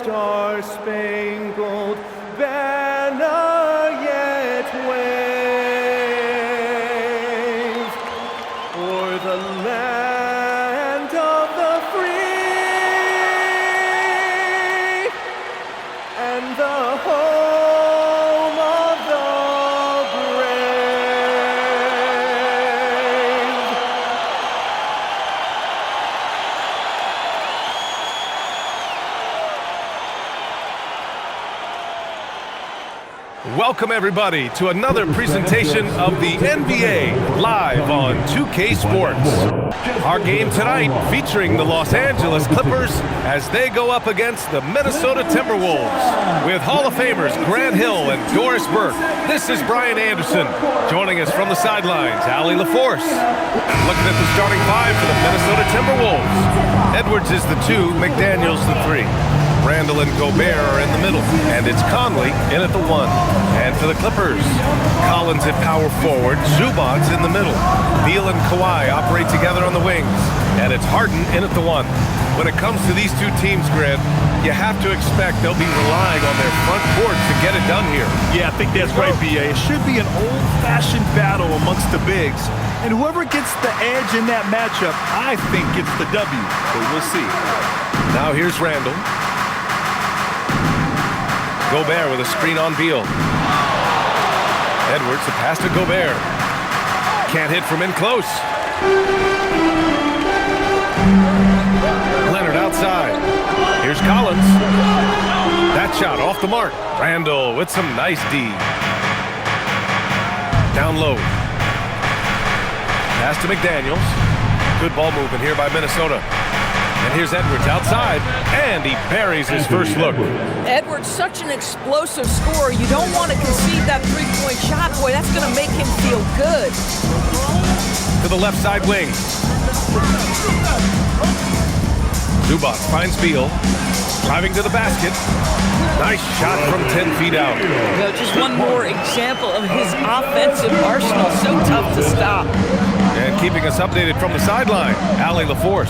star-spangled banner yet wave o'er the land of the free and the home of the brave. Welcome everybody to another presentation of the NBA live on 2K Sports. Our game tonight featuring the Los Angeles Clippers as they go up against the Minnesota Timberwolves with Hall of Famers Grant Hill and Doris Burke. This is Brian Anderson. Joining us from the sidelines, Allie LaForce. Looking at the starting five for the Minnesota Timberwolves. Edwards is the 2, McDaniels the 3. Randall and Gobert are in the middle, and it's Conley in at the 1. And for the Clippers, Collins at power forward, Zubac's in the middle. Beal and Kawhi operate together on the wings, and it's Harden in at the 1. When it comes to these two teams, Grant, you have to expect they'll be relying on their front court to get it done here. Yeah, I think that's right, B.A. It should be an old-fashioned battle amongst the bigs, and whoever gets the edge in that matchup, I think gets the W, but we'll see. Now here's Randall. Gobert with a screen on Beal. Edwards, the pass to Gobert. Can't hit from in close. Leonard outside. Here's Collins. That shot off the mark. Randall with some nice D. Down low. Pass to McDaniels. Good ball movement here by Minnesota. And here's Edwards outside, and he buries his first look. Edwards, such an explosive scorer. You don't want to concede that three-point shot. Boy, that's going to make him feel good. To the left side wing. Zubac finds Beal. Driving to the basket. Nice shot from 10 feet out. You know, just one more example of his offensive arsenal. So tough to stop. And keeping us updated from the sideline, Allie LaForce.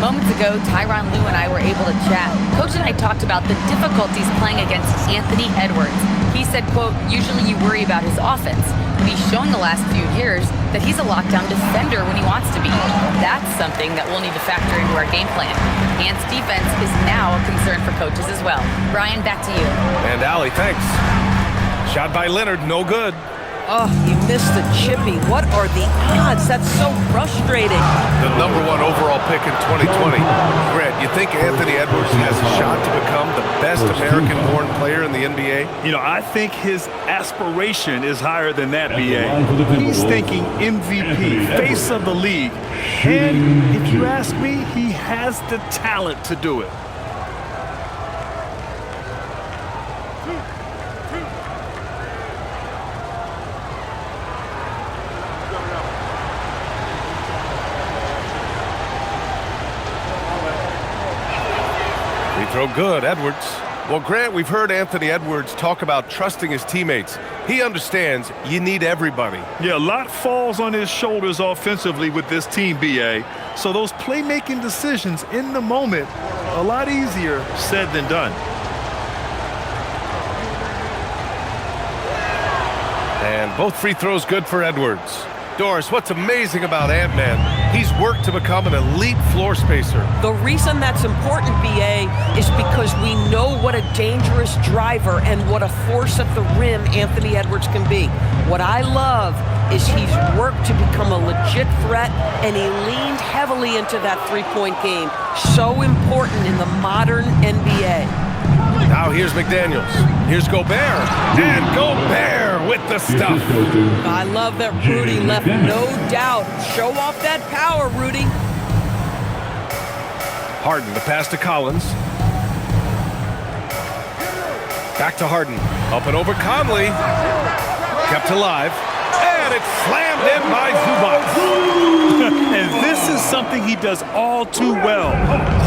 Moments ago, Tyronn Lue and I were able to chat. Coach and I talked about the difficulties playing against Anthony Edwards. He said, quote, usually you worry about his offense, but he's shown the last few years that he's a lockdown defender when he wants to be. That's something that we'll need to factor into our game plan. Ant's defense is now a concern for coaches as well. Brian, back to you. And Allie, thanks. Shot by Leonard, no good. Oh, he missed the chippy. What are the odds? That's so frustrating. The #1 overall pick in 2020. Grant, you think Anthony Edwards has a shot to become the best American-born player in the NBA? You know, I think his aspiration is higher than that, B.A. He's thinking MVP, face of the league. And if you ask me, he has the talent to do it. Throw good, Edwards. Well, Grant, we've heard Anthony Edwards talk about trusting his teammates. He understands you need everybody. Yeah, a lot falls on his shoulders offensively with this team, B.A. So those playmaking decisions in the moment, a lot easier said than done. And both free throws good for Edwards. Doris, what's amazing about Ant-Man, he's worked to become an elite floor spacer. The reason that's important, B.A., is because we know what a dangerous driver and what a force at the rim Anthony Edwards can be. What I love is he's worked to become a legit threat, and he leaned heavily into that three-point game. So important in the modern NBA. Now here's McDaniels. Here's Gobert. And Gobert with the stuff. I love that Rudy left no doubt. Show off that power, Rudy. Harden, the pass to Collins. Back to Harden. Up and over Conley. Kept alive. And it's slammed in by Zubac. And this is something he does all too well.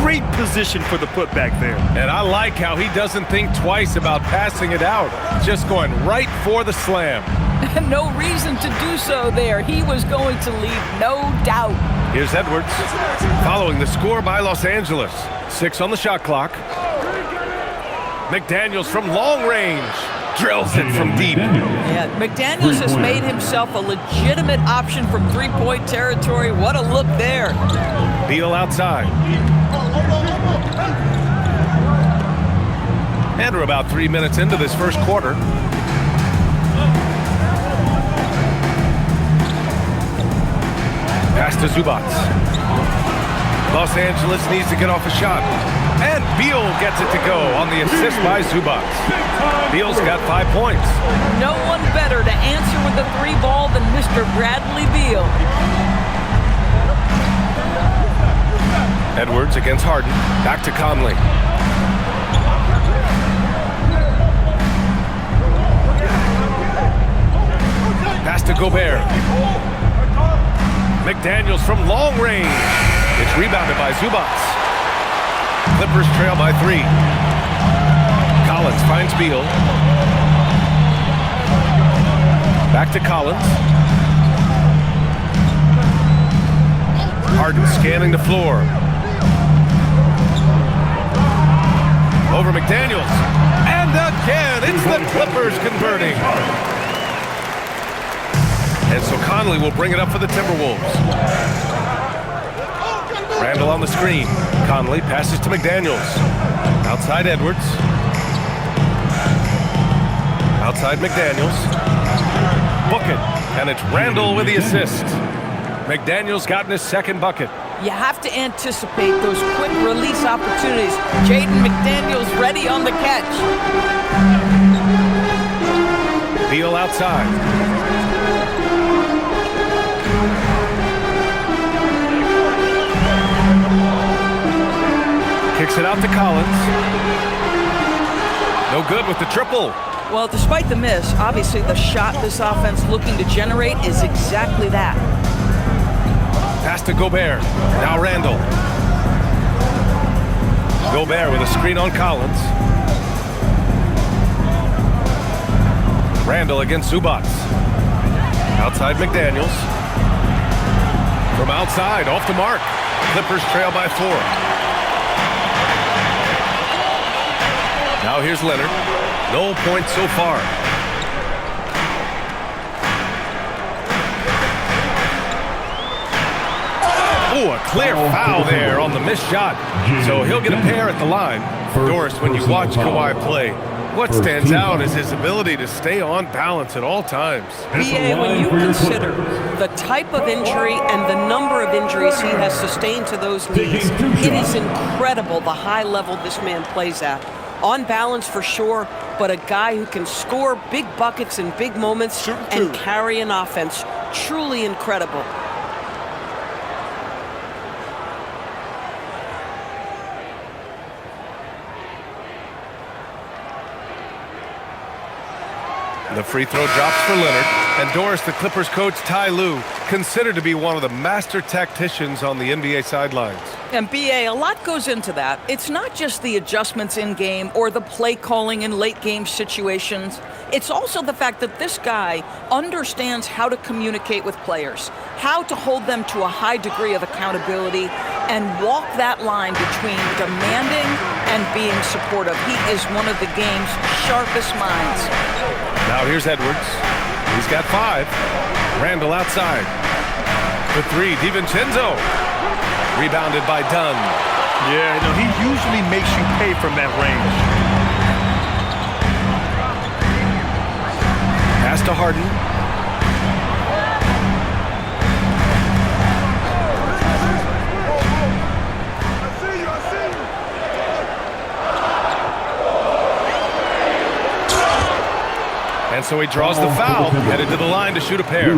Great position for the putback there. And I like how he doesn't think twice about passing it out. Just going right for the slam. No reason to do so there. He was going to leave no doubt. Here's Edwards. Following the score by Los Angeles. 6 on the shot clock. McDaniels from long range. Drills it from deep. Yeah, McDaniels has made himself a legitimate option from three-point territory. What a look there. Beal outside. And we're about 3 minutes into this first quarter. Pass to Zubac. Los Angeles needs to get off a shot. And Beal gets it to go on the assist by Zubac. Beal's got 5 points. No one better to answer with a three ball than Mr. Bradley Beal. Edwards against Harden. Back to Conley. Pass to Gobert. McDaniels from long range. It's rebounded by Zubac. Clippers trail by 3. Collins finds Beal. Back to Collins. Harden scanning the floor. Over McDaniels. And again, it's the Clippers converting. And so Conley will bring it up for the Timberwolves. Randall on the screen. Conley passes to McDaniels. Outside Edwards. Outside McDaniels. Book it. And it's Randall with the assist. McDaniels got in his second bucket. You have to anticipate those quick release opportunities. Jaden McDaniels ready on the catch. Beal outside. Kicks it out to Collins. No good with the triple. Well, despite the miss, obviously the shot this offense looking to generate is exactly that. Pass to Gobert. Now Randall. Gobert with a screen on Collins. Randall against Zubac. Outside McDaniels. From outside, off the mark. Clippers trail by 4. Now here's Leonard. No points so far. Oh, a clear foul there on the missed shot. So he'll get a pair at the line. Doris, when you watch Kawhi play, what stands out is his ability to stay on balance at all times. BA, when you consider the type of injury and the number of injuries he has sustained to those knees, it is incredible the high level this man plays at. On balance for sure, but a guy who can score big buckets in big moments and carry an offense. Truly incredible. The free throw drops for Leonard. And Doris, the Clippers coach Ty Lue, considered to be one of the master tacticians on the NBA sidelines. And BA, a lot goes into that. It's not just the adjustments in game or the play calling in late game situations. It's also the fact that this guy understands how to communicate with players, how to hold them to a high degree of accountability, and walk that line between demanding and being supportive. He is one of the game's sharpest minds. Now here's Edwards. He's got 5. Randall outside. The 3, DiVincenzo. Rebounded by Dunn. Yeah, no, he usually makes you pay from that range. Pass to Harden. And so he draws the foul, headed to the line to shoot a pair.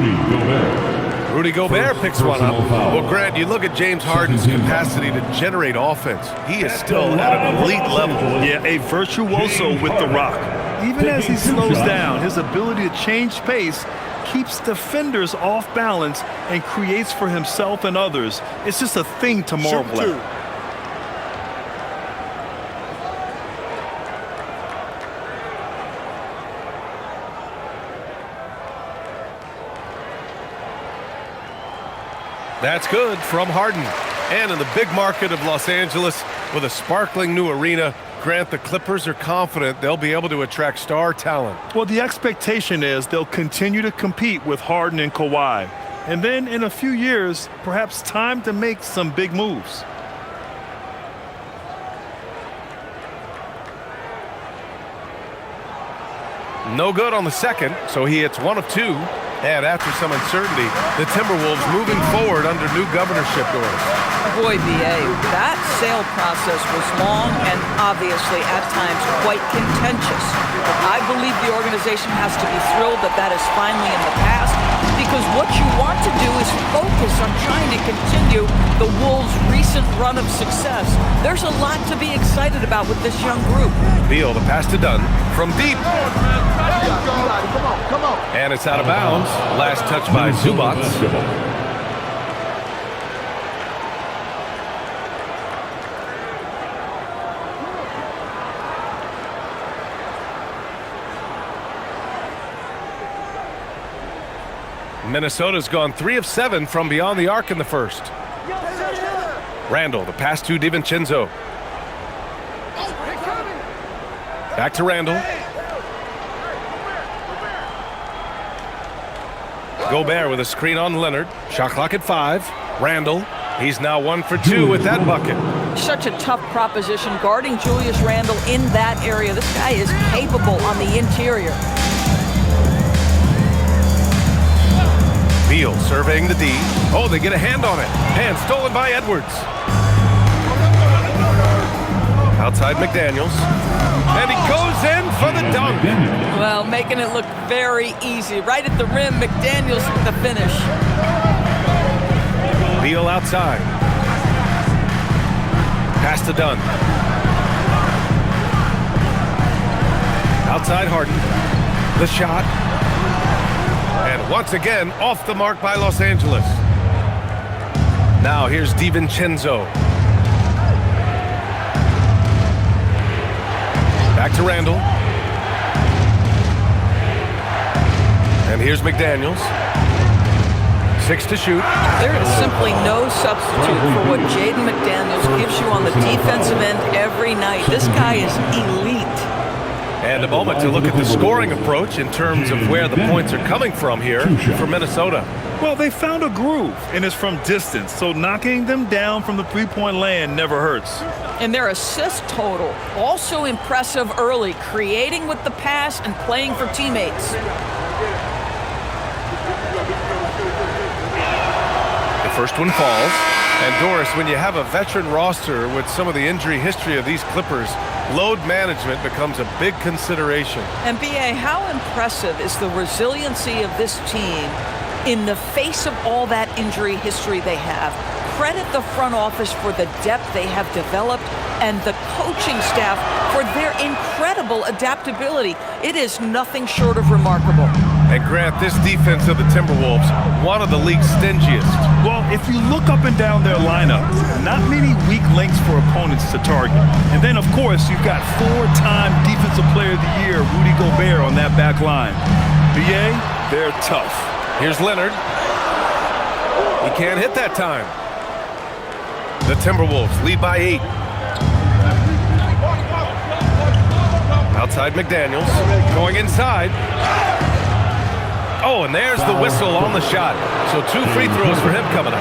Rudy Gobert picks one up. Well, Grant, you look at James Harden's capacity to generate offense. He is still at an elite level. Yeah, a virtuoso with the rock. Even as he slows down, his ability to change pace keeps defenders off balance and creates for himself and others. It's just a thing to marvel at. That's good from Harden. And in the big market of Los Angeles, with a sparkling new arena, Grant, the Clippers are confident they'll be able to attract star talent. Well, the expectation is they'll continue to compete with Harden and Kawhi. And then in a few years, perhaps time to make some big moves. No good on the second, so he hits 1 of 2. And after some uncertainty, the Timberwolves moving forward under new governorship doors. Boy, BA, that sale process was long and obviously at times quite contentious. I believe the organization has to be thrilled that that is finally in the past, because what you want to do is focus on trying to continue the Wolves' recent run of success. There's a lot to be excited about with this young group. Beal, the pass to Dunn from deep. And it's out of bounds. Last touch by Zubac. Minnesota's gone 3 of 7 from beyond the arc in the first. Randall, the pass to DiVincenzo. Back to Randall. Gobert with a screen on Leonard. Shot clock at 5. Randall, he's now 1 for 2 with that bucket. Such a tough proposition guarding Julius Randle in that area. This guy is capable on the interior. Beal surveying the D. Oh, they get a hand on it. Hand stolen by Edwards. Outside McDaniels. And he goes in for the dunk. Well, making it look very easy. Right at the rim, McDaniels with the finish. Beal outside. Pass to Dunn. Outside Harden. The shot. And once again, off the mark by Los Angeles. Now here's DiVincenzo. Back to Randall. And here's McDaniels. 6 to shoot. There is simply no substitute for what Jaden McDaniels gives you on the defensive end every night. This guy is elite. And a moment to look at the scoring approach in terms of where the points are coming from here for Minnesota. Well, they found a groove, and it's from distance, so knocking them down from the three-point land never hurts. And their assist total, also impressive early, creating with the pass and playing for teammates. The first one falls. And Doris, when you have a veteran roster with some of the injury history of these Clippers, load management becomes a big consideration. And BA, how impressive is the resiliency of this team in the face of all that injury history they have? Credit the front office for the depth they have developed and the coaching staff for their incredible adaptability. It is nothing short of remarkable. And Grant, this defense of the Timberwolves, one of the league's stingiest. Well, if you look up and down their lineup, not many weak links for opponents to target. And then, of course, you've got 4-time Defensive Player of the Year, Rudy Gobert, on that back line. BA, they're tough. Here's Leonard. He can't hit that time. The Timberwolves lead by 8. Outside McDaniels, going inside. Oh, and there's the whistle on the shot. So 2 free throws for him coming up.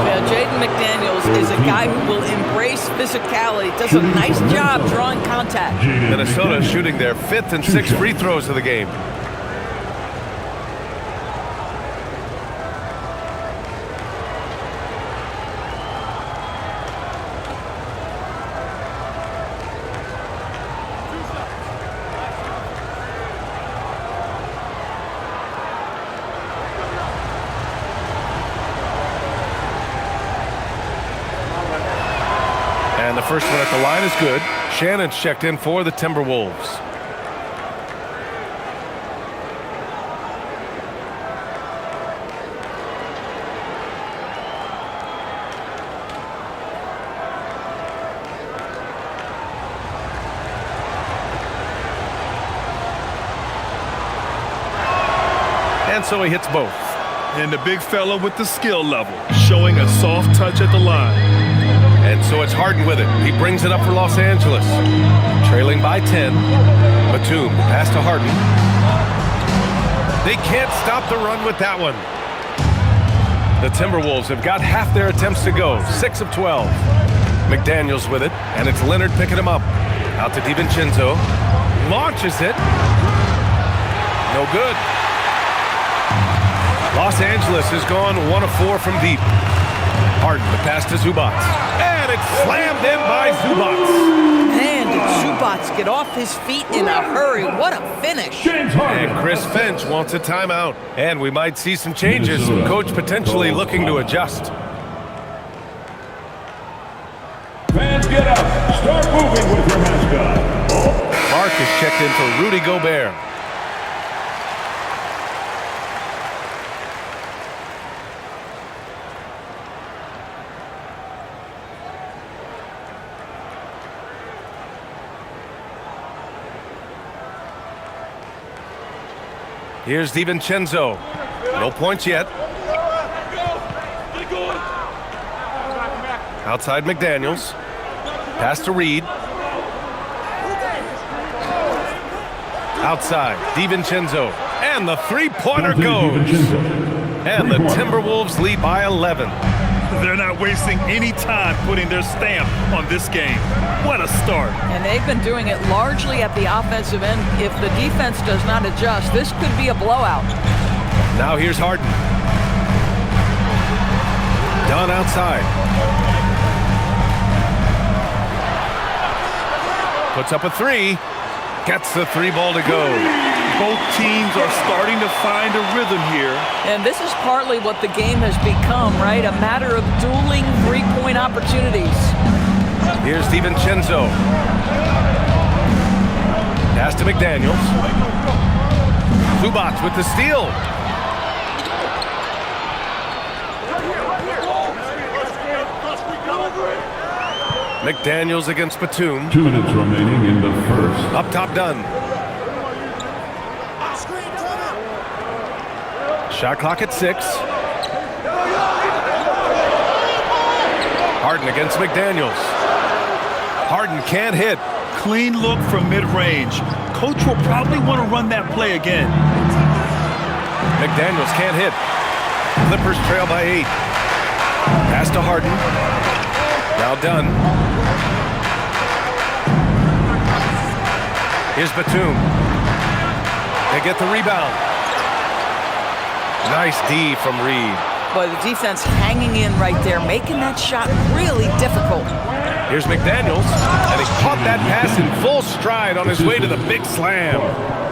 Yeah, Jaden McDaniels is a guy who will embrace physicality, does a nice job drawing contact. Minnesota shooting their 5th and 6th free throws of the game. And the first one at the line is good. Shannon's checked in for the Timberwolves. And so he hits both. And the big fella with the skill level, showing a soft touch at the line. And so it's Harden with it. He brings it up for Los Angeles. Trailing by 10. Batum, pass to Harden. They can't stop the run with that one. The Timberwolves have got half their attempts to go, 6 of 12. McDaniels with it, and it's Leonard picking him up. Out to DiVincenzo. Launches it. No good. Los Angeles has gone 1 of 4 from deep. Harden, the pass to Zubac. And it's slammed in by Zubac. Man, did Zubac get off his feet in a hurry. What a finish. And Chris Finch wants a timeout. And we might see some changes. Coach potentially looking to adjust. Fans, get up. Start moving with your mascot. Mark is checked in for Rudy Gobert. Here's DiVincenzo. No points yet. Outside McDaniels. Pass to Reed. Outside, DiVincenzo. And the three-pointer goes. And the Timberwolves lead by 11. They're not wasting any time putting their stamp on this game. What a start. And they've been doing it largely at the offensive end. If the defense does not adjust, this could be a blowout. Now here's Harden. Dunn outside. Puts up a three. Gets the three ball to go. Both teams are starting to find a rhythm here. And this is partly what the game has become, right? A matter of dueling three-point opportunities. Here's DiVincenzo. Pass to McDaniels. Zubac with the steal. McDaniels against Batum. 2 minutes remaining in the first. Up top, Dunn. Shot clock at 6. Harden against McDaniels. Harden can't hit. Clean look from mid-range. Coach will probably want to run that play again. McDaniels can't hit. Clippers trail by 8. Pass to Harden. Now Dunn. Here's Batum. They get the rebound. Nice D from Reed. But the defense hanging in right there, making that shot really difficult. Here's McDaniels, and he caught that pass in full stride on his way to the big slam.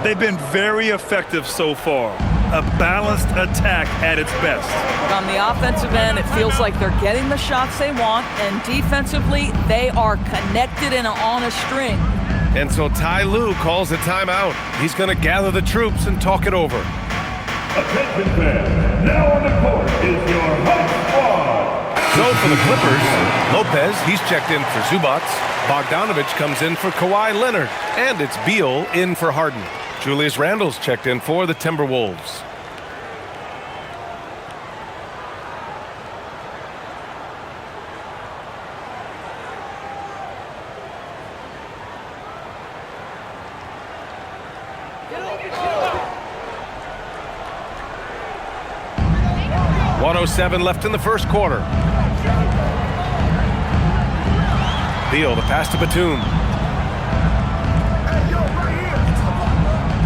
They've been very effective so far. A balanced attack at its best. On the offensive end, it feels like they're getting the shots they want, and defensively, they are connected and on a string. And so Ty Lue calls a timeout. He's going to gather the troops and talk it over. Attention fans, now on the court is your hot squad. So for the Clippers, Lopez, he's checked in for Zubac. Bogdanovich comes in for Kawhi Leonard. And it's Beal in for Harden. Julius Randle's checked in for the Timberwolves. .107 left in the first quarter. Beal, the pass to Batum.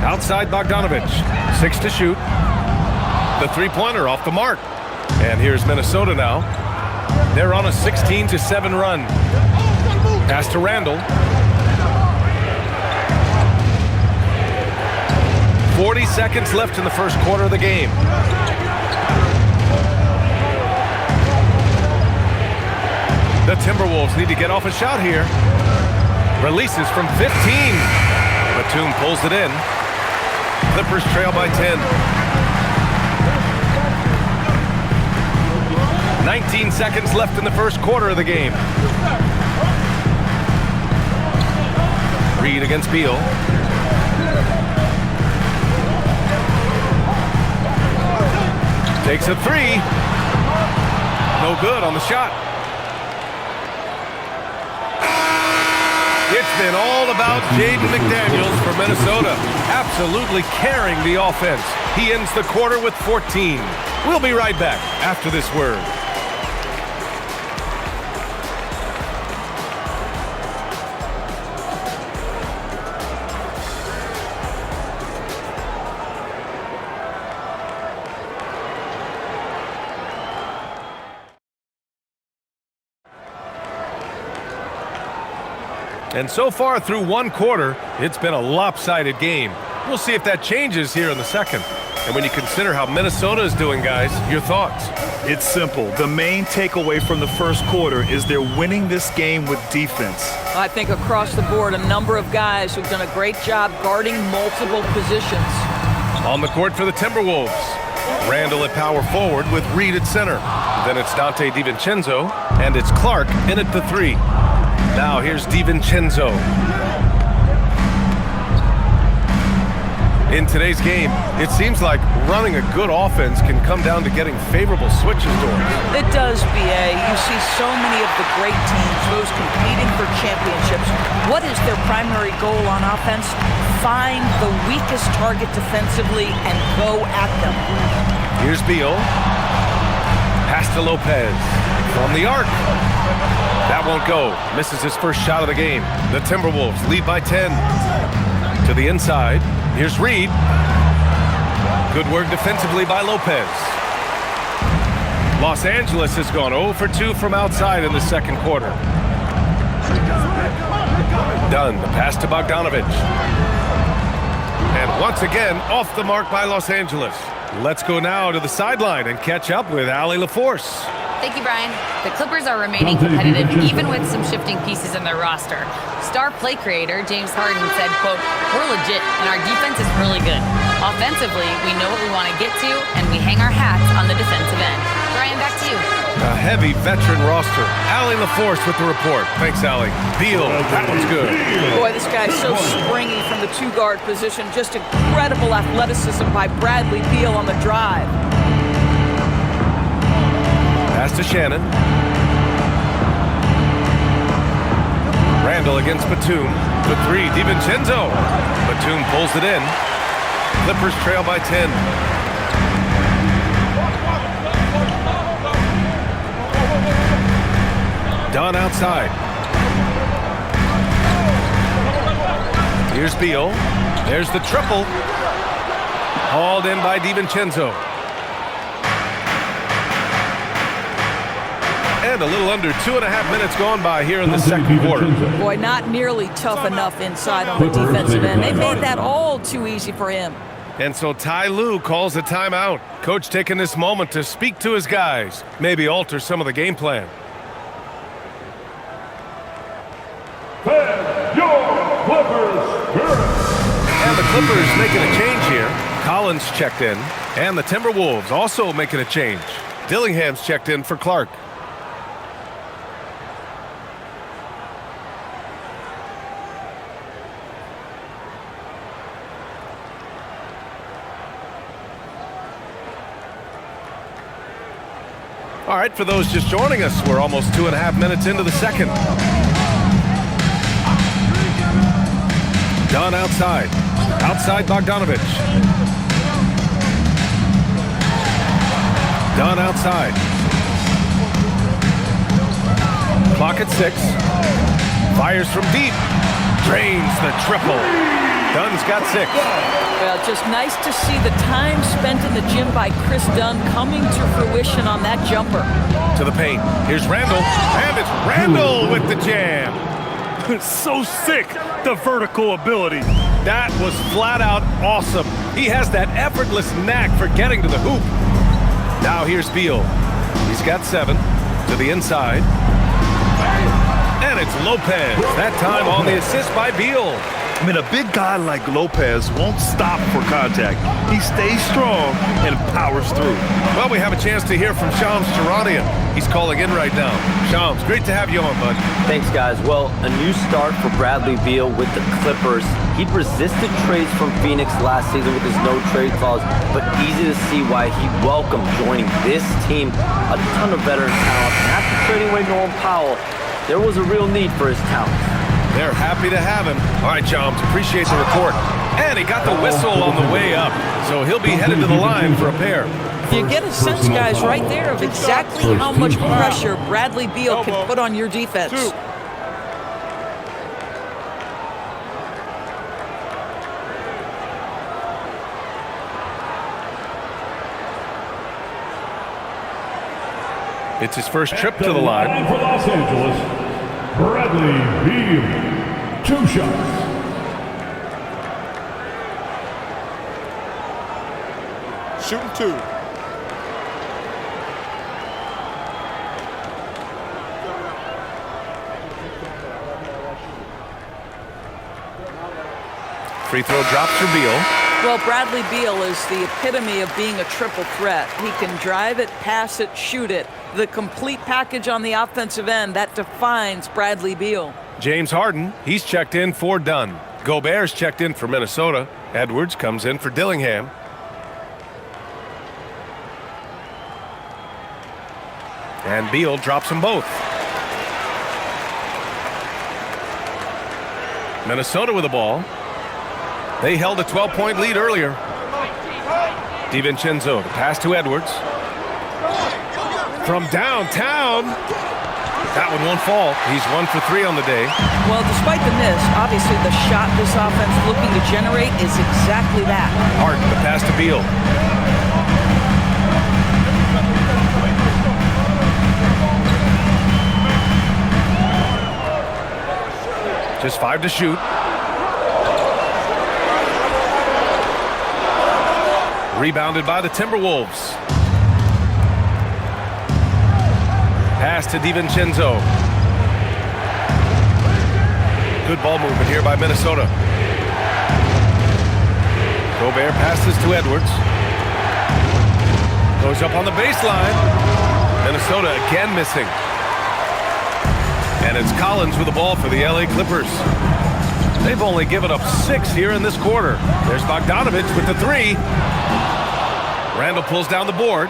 Outside Bogdanovich. 6 to shoot. The three-pointer off the mark. And here's Minnesota now. They're on a 16-7 run. Pass to Randle. 40 seconds left in the first quarter of the game. The Timberwolves need to get off a shot here. Releases from 15. Batum pulls it in. Clippers trail by 10. 19 seconds left in the first quarter of the game. Reed against Beal. Takes a three. No good on the shot. It's been all about Jaden McDaniels for Minnesota, absolutely carrying the offense. He ends the quarter with 14. We'll be right back after this word. And so far through one quarter, it's been a lopsided game. We'll see if that changes here in the second. And when you consider how Minnesota is doing, guys, your thoughts? It's simple. The main takeaway from the first quarter is they're winning this game with defense. I think across the board, a number of guys who've done a great job guarding multiple positions. On the court for the Timberwolves, Randall at power forward with Reed at center. Then it's Dante DiVincenzo, and it's Clark in at the 3. Now here's DiVincenzo. In today's game, it seems like running a good offense can come down to getting favorable switches doors. It does, BA. You see so many of the great teams, those competing for championships. What is their primary goal on offense? Find the weakest target defensively and go at them. Here's Beal. Pass to Lopez. From the arc. That won't go. Misses his first shot of the game. The Timberwolves lead by 10. To the inside. Here's Reed. Good work defensively by Lopez. Los Angeles has gone 0 for 2 from outside in the second quarter. Dunn, the pass to Bogdanovich. And once again, off the mark by Los Angeles. Let's go now to the sideline and catch up with Allie LaForce. Thank you, Brian. The Clippers are remaining competitive even with some shifting pieces in their roster. Star play creator James Harden said, quote, "We're legit and our defense is really good. Offensively, we know what we want to get to and we hang our hats on the defensive end." Brian, back to you. A heavy veteran roster. Allie LaForce with the report. Thanks, Allie. Beal, that one's good. Boy, this guy's so springy from the two-guard position. Just incredible athleticism by Bradley Beal on the drive. Pass to Shannon. Randall against Batum. The 3, DiVincenzo. Batum pulls it in. Clippers trail by 10. Dunn outside. Here's Beal. There's the triple. Hauled in by DiVincenzo. And a little under 2.5 minutes gone by here in the second quarter. Boy, not nearly tough enough inside on the defensive end. They made that all too easy for him. And so Ty Lue calls a timeout. Coach taking this moment to speak to his guys, maybe alter some of the game plan. And the Clippers making a change here. Collins checked in. And the Timberwolves also making a change. Dillingham's checked in for Clark. All right, for those just joining us, we're almost 2.5 minutes into the second. Dunn outside. Outside Bogdanovich. Dunn outside. Clock at 6. Fires from deep. Drains the triple. Dunn's got 6. Well, just nice to see the time spent in the gym by Chris Dunn coming to fruition on that jumper. To the paint. Here's Randall. And it's Randall with the jam. So sick, the vertical ability. That was flat out awesome. He has that effortless knack for getting to the hoop. Now here's Beal. He's got 7 to the inside. And it's Lopez. That time on the assist by Beal. I mean, a big guy like Lopez won't stop for contact. He stays strong and powers through. Well, we have a chance to hear from Shams Charania. He's calling in right now. Shams, great to have you on, bud. Thanks, guys. Well, a new start for Bradley Beal with the Clippers. He'd resisted trades from Phoenix last season with his no-trade clause, but easy to see why he welcomed joining this team. A ton of veteran talent. And after trading away Norman Powell, there was a real need for his talent. They're happy to have him. All right, Joms, appreciate the report. And he got the whistle on the way up, so he'll be headed to the line for a pair. You get a sense, guys, right there of exactly how much pressure Bradley Beal can put on your defense. It's his first trip to the line. For Los Angeles, Bradley Beal. 2 shots. Shooting 2. Free throw drops for Beal. Well, Bradley Beal is the epitome of being a triple threat. He can drive it, pass it, shoot it. The complete package on the offensive end, that defines Bradley Beal. James Harden, he's checked in for Dunn. Gobert's checked in for Minnesota. Edwards comes in for Dillingham. And Beal drops them both. Minnesota with the ball. They held a 12-point lead earlier. DiVincenzo, the pass to Edwards. From downtown. That one won't fall. He's 1 for 3 on the day. Well, despite the miss, obviously the shot this offense looking to generate is exactly that. Harden, the pass to Beal. Just 5 to shoot. Rebounded by the Timberwolves. Pass to DiVincenzo. Good ball movement here by Minnesota. Gobert passes to Edwards. Goes up on the baseline. Minnesota again missing. And it's Collins with the ball for the LA Clippers. They've only given up 6 here in this quarter. There's Bogdanovich with the 3. Randall pulls down the board.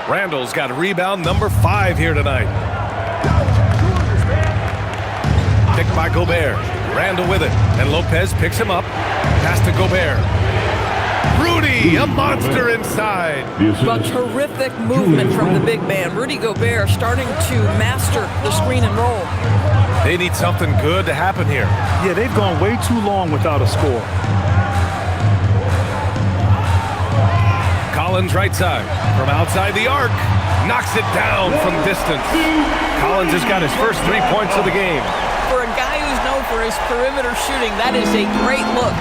Randall's got rebound number 5 here tonight. Picked by Gobert. Randall with it. And Lopez picks him up. Pass to Gobert. Rudy, a monster inside. But terrific movement from the big man. Rudy Gobert starting to master the screen and roll. They need something good to happen here. Yeah, they've gone way too long without a score. Collins right side. From outside the arc. Knocks it down from distance. Collins has got his first 3 points of the game. For a guy who's known for his perimeter shooting, that is a great look.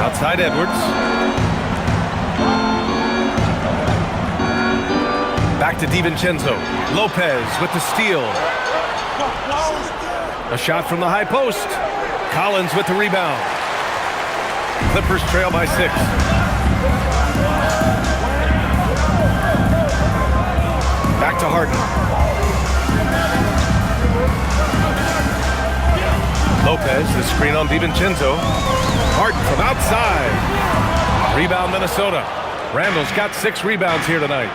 Outside Edwards. Back to DiVincenzo. Lopez with the steal. A shot from the high post. Collins with the rebound. Clippers trail by 6. Back to Harden. Lopez, the screen on DiVincenzo. Harden from outside. Rebound Minnesota. Randall's got 6 rebounds here tonight.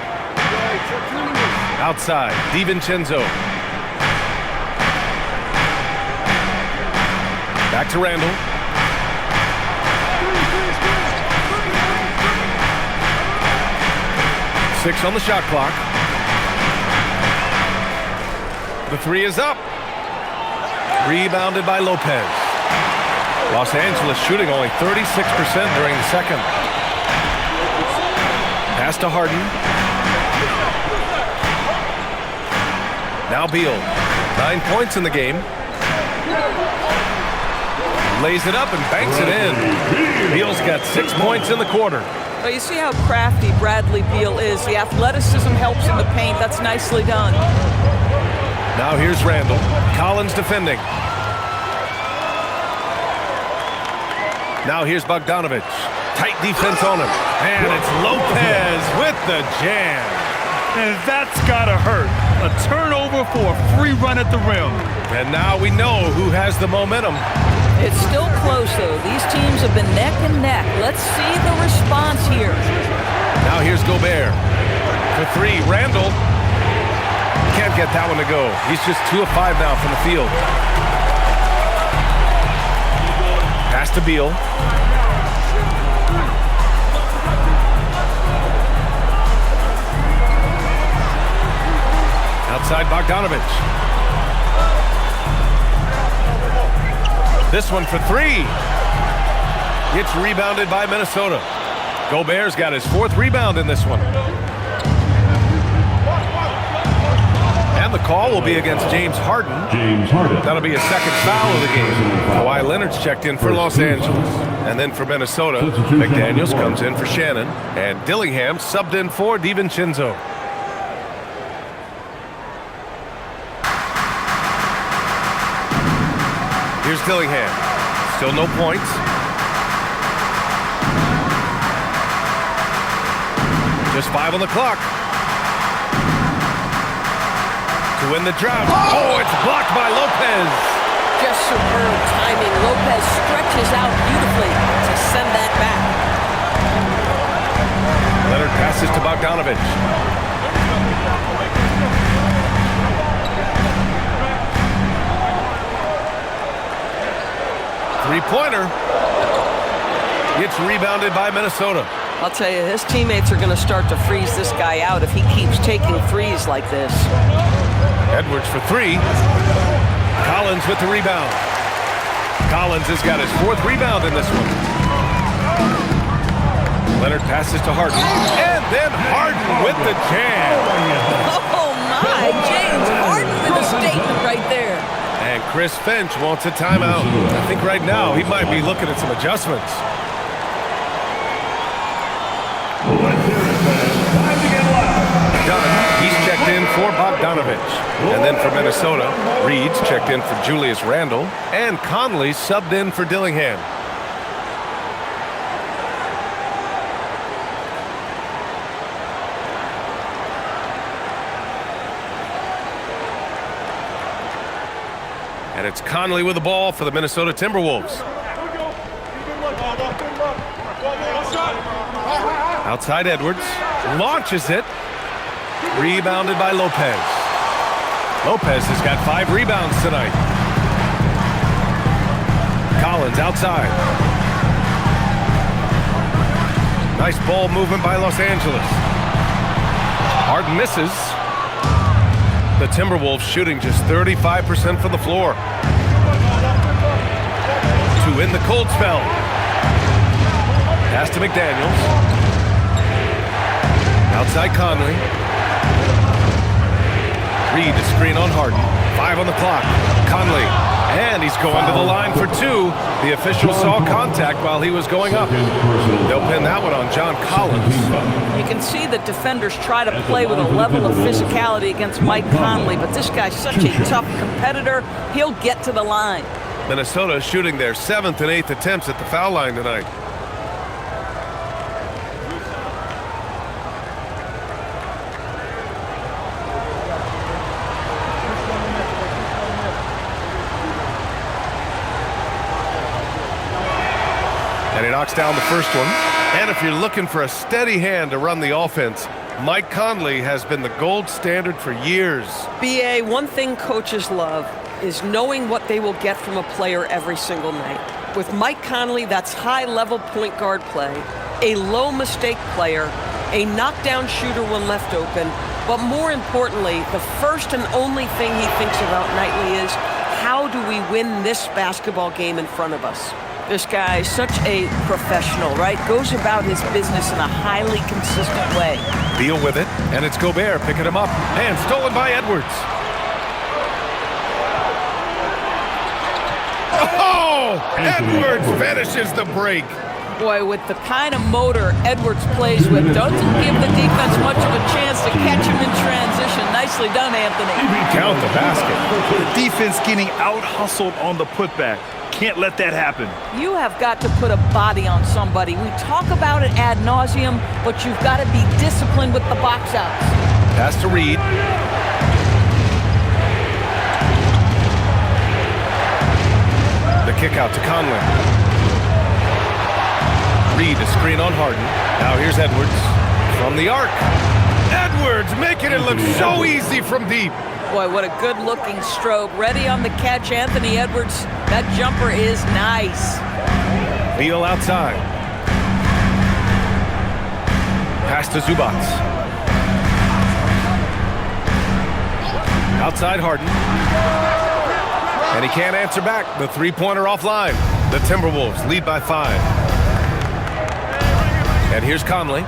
Outside, DiVincenzo. Back to Randall. Six on the shot clock. The 3 is up. Rebounded by Lopez. Los Angeles shooting only 36% during the second. Pass to Harden. Now Beal. 9 points in the game. Lays it up and banks it in. Beal's got 6 points in the quarter. Well, you see how crafty Bradley Beal is. The athleticism helps in the paint. That's nicely done. Now here's Randall. Collins defending. Now here's Bogdanovich. Tight defense on him. And it's Lopez with the jam. And that's gotta hurt. A turnover for a free run at the rim. And now we know who has the momentum. It's still close, though. These teams have been neck and neck. Let's see the response here. Now here's Gobert. For 3, Randall. Can't get that one to go. He's just 2 of 5 now from the field. Pass to Beal. Outside Bogdanovich. This one for 3. It's rebounded by Minnesota. Gobert's got his 4th rebound in this one. And the call will be against James Harden. That'll be a 2nd foul of the game. Kawhi Leonard's checked in for Los Angeles. And then for Minnesota, McDaniels comes in for Shannon. And Dillingham subbed in for DiVincenzo. Here's Dillingham. Still no points. Just 5 on the clock. To win the drought. Oh, it's blocked by Lopez. Just superb timing. Lopez stretches out beautifully to send that back. Leonard passes to Bogdanovich. Three-pointer. It's rebounded by Minnesota. I'll tell you, his teammates are going to start to freeze this guy out if he keeps taking threes like this. Edwards for 3. Collins with the rebound. Collins has got his 4th rebound in this one. Leonard passes to Harden. And then Harden with the jam. Oh, my. James Harden with a statement right there. And Chris Finch wants a timeout. I think right now he might be looking at some adjustments. Dunn, he's checked in for Bogdanovich. And then for Minnesota, Reed's checked in for Julius Randle. And Conley subbed in for Dillingham. And it's Conley with the ball for the Minnesota Timberwolves. Outside Edwards. Launches it. Rebounded by Lopez. Lopez has got 5 rebounds tonight. Collins outside. Nice ball movement by Los Angeles. Harden misses. The Timberwolves shooting just 35% from the floor. To win the cold spell. Pass to McDaniels. Outside Conley. Reed to screen on Harden. 5 on the clock. Conley. And he's going to the line for 2. The official saw contact while he was going up. They'll pin that one on John Collins. You can see that defenders try to play with a level of physicality against Mike Conley, but this guy's such a tough competitor, he'll get to the line. Minnesota shooting their 7th and 8th attempts at the foul line tonight. And he knocks down the first one. And if you're looking for a steady hand to run the offense, Mike Conley has been the gold standard for years. BA, one thing coaches love is knowing what they will get from a player every single night. With Mike Conley, that's high-level point guard play, a low-mistake player, a knockdown shooter when left open, but more importantly, the first and only thing he thinks about nightly is, how do we win this basketball game in front of us? This guy is such a professional, right? Goes about his business in a highly consistent way. Beal with it, and it's Gobert picking him up. And stolen by Edwards. Oh! Edwards finishes the break. Boy, with the kind of motor Edwards plays with, doesn't give the defense much of a chance to catch him in transition. Nicely done, Anthony. Count the basket. The defense getting out-hustled on the putback. Can't let that happen. You have got to put a body on somebody. We talk about it ad nauseum, but you've got to be disciplined with the box outs. Pass to Reed. The kick out to Conley. Reed to screen on Harden. Now here's Edwards from the arc. Edwards making it look so easy from deep. Boy, what a good-looking stroke. Ready on the catch, Anthony Edwards. That jumper is nice. Beal outside. Pass to Zubats. Outside Harden. And he can't answer back. The three-pointer offline. The Timberwolves lead by 5. And here's Conley.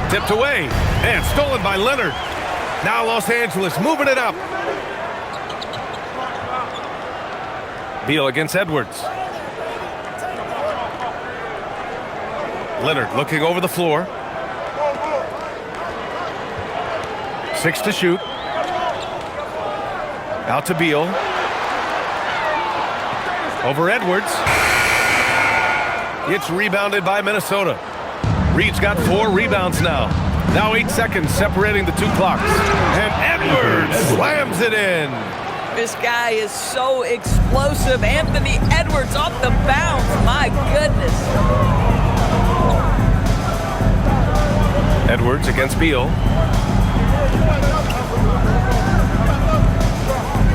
Tipped away. And stolen by Leonard. Now Los Angeles moving it up. Beal against Edwards. Leonard looking over the floor. 6 to shoot. Out to Beal. Over Edwards. It's rebounded by Minnesota. Reed's got 4 rebounds now. Now 8 seconds separating the 2 clocks. And Edwards slams it in. This guy is so explosive. Anthony Edwards off the bounce. My goodness. Edwards against Beal.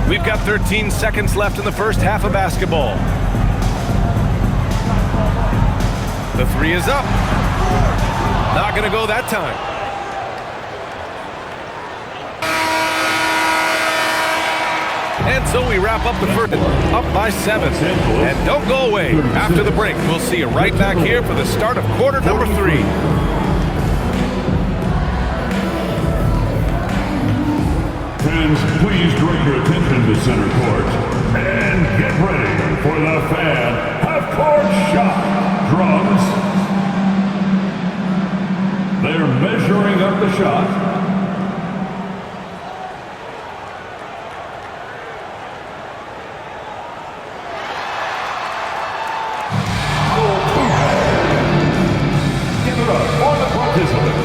We've got 13 seconds left in the first half of basketball. The 3 is up. Not going to go that time. And so we wrap up the first, up by 7. And don't go away. After the break, we'll see you right back here for the start of quarter number 3. Fans, please direct your attention to center court and get ready for the fan half-court shot. Drums. They're measuring up the shot. Give it up for the participants.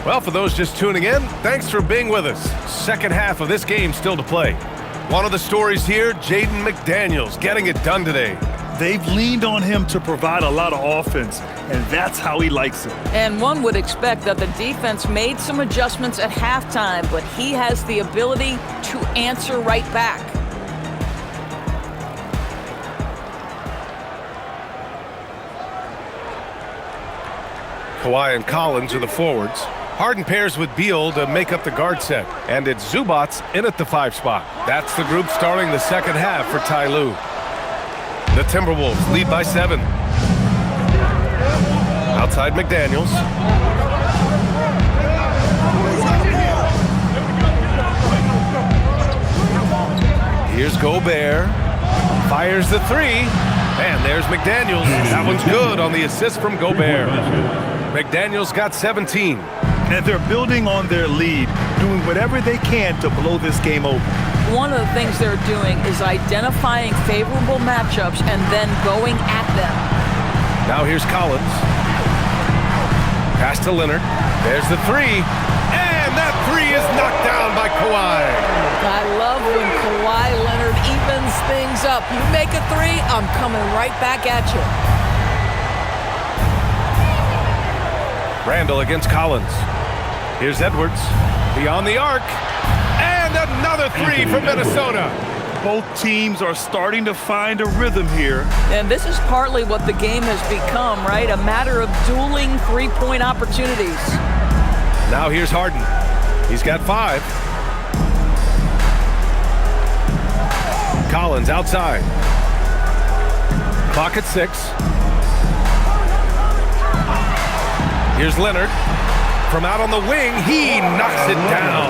Well, for those just tuning in, thanks for being with us. Second half of this game still to play. One of the stories here, Jaden McDaniels getting it done today. They've leaned on him to provide a lot of offense, and that's how he likes it. And one would expect that the defense made some adjustments at halftime, but he has the ability to answer right back. Kawhi and Collins are the forwards. Harden pairs with Beal to make up the guard set. And it's Zubats in at the 5 spot. That's the group starting the second half for Ty Lue. The Timberwolves lead by 7. Outside McDaniels. Here's Gobert. Fires the 3. And there's McDaniels. That one's good on the assist from Gobert. McDaniels got 17. And they're building on their lead, doing whatever they can to blow this game open. One of the things they're doing is identifying favorable matchups and then going at them. Now here's Collins. Pass to Leonard. There's the 3. And that 3 is knocked down by Kawhi. I love when Kawhi Leonard evens things up. You make a 3, I'm coming right back at you. Randall against Collins. Here's Edwards. Beyond the arc. And another 3 from Minnesota. Both teams are starting to find a rhythm here. And this is partly what the game has become, right? A matter of dueling three-point opportunities. Now here's Harden. He's got 5. Collins outside. Clock at 6. Here's Leonard. From out on the wing, he knocks it down.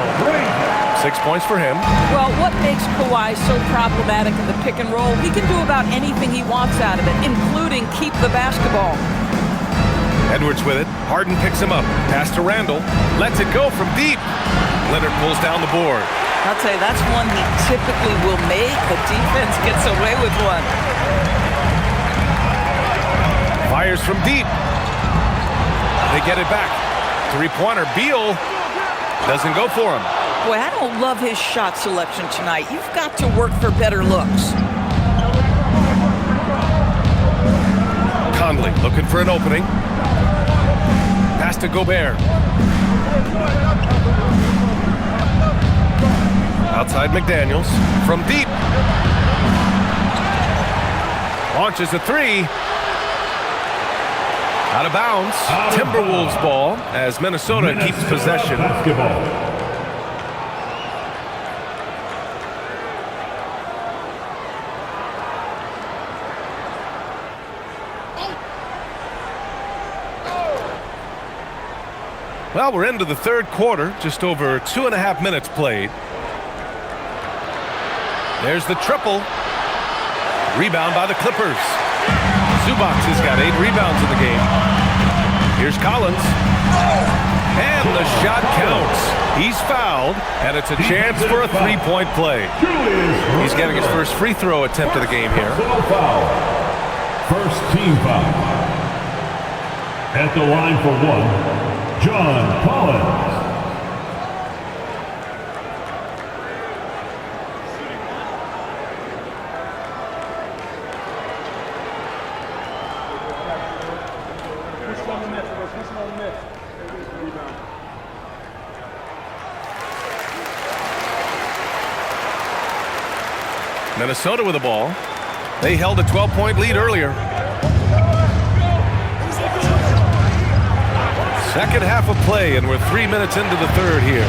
6 points for him. Well, what makes Kawhi so problematic in the pick and roll? He can do about anything he wants out of it, including keep the basketball. Edwards with it. Harden picks him up. Pass to Randall. Lets it go from deep. Leonard pulls down the board. I'll tell you, that's one he typically will make. The defense gets away with one. Fires from deep. They get it back. Three-pointer. Beal doesn't go for him. Boy, I don't love his shot selection tonight. You've got to work for better looks. Conley looking for an opening. Pass to Gobert. Outside McDaniels. From deep. Launches a three. Out of bounds. Timberwolves ball as Minnesota keeps possession. Basketball. Well, we're into the third quarter, just over 2.5 minutes played. There's the triple. Rebound by the Clippers. Zubac has got 8 rebounds in the game. Here's Collins. And the shot counts. He's fouled, and it's a chance for a three-point play. He's getting his first free throw attempt of the game here. First team foul. At the line for one, John Collins. Minnesota with the ball. They held a 12-point lead earlier. Second half of play, and we're 3 minutes into the third here.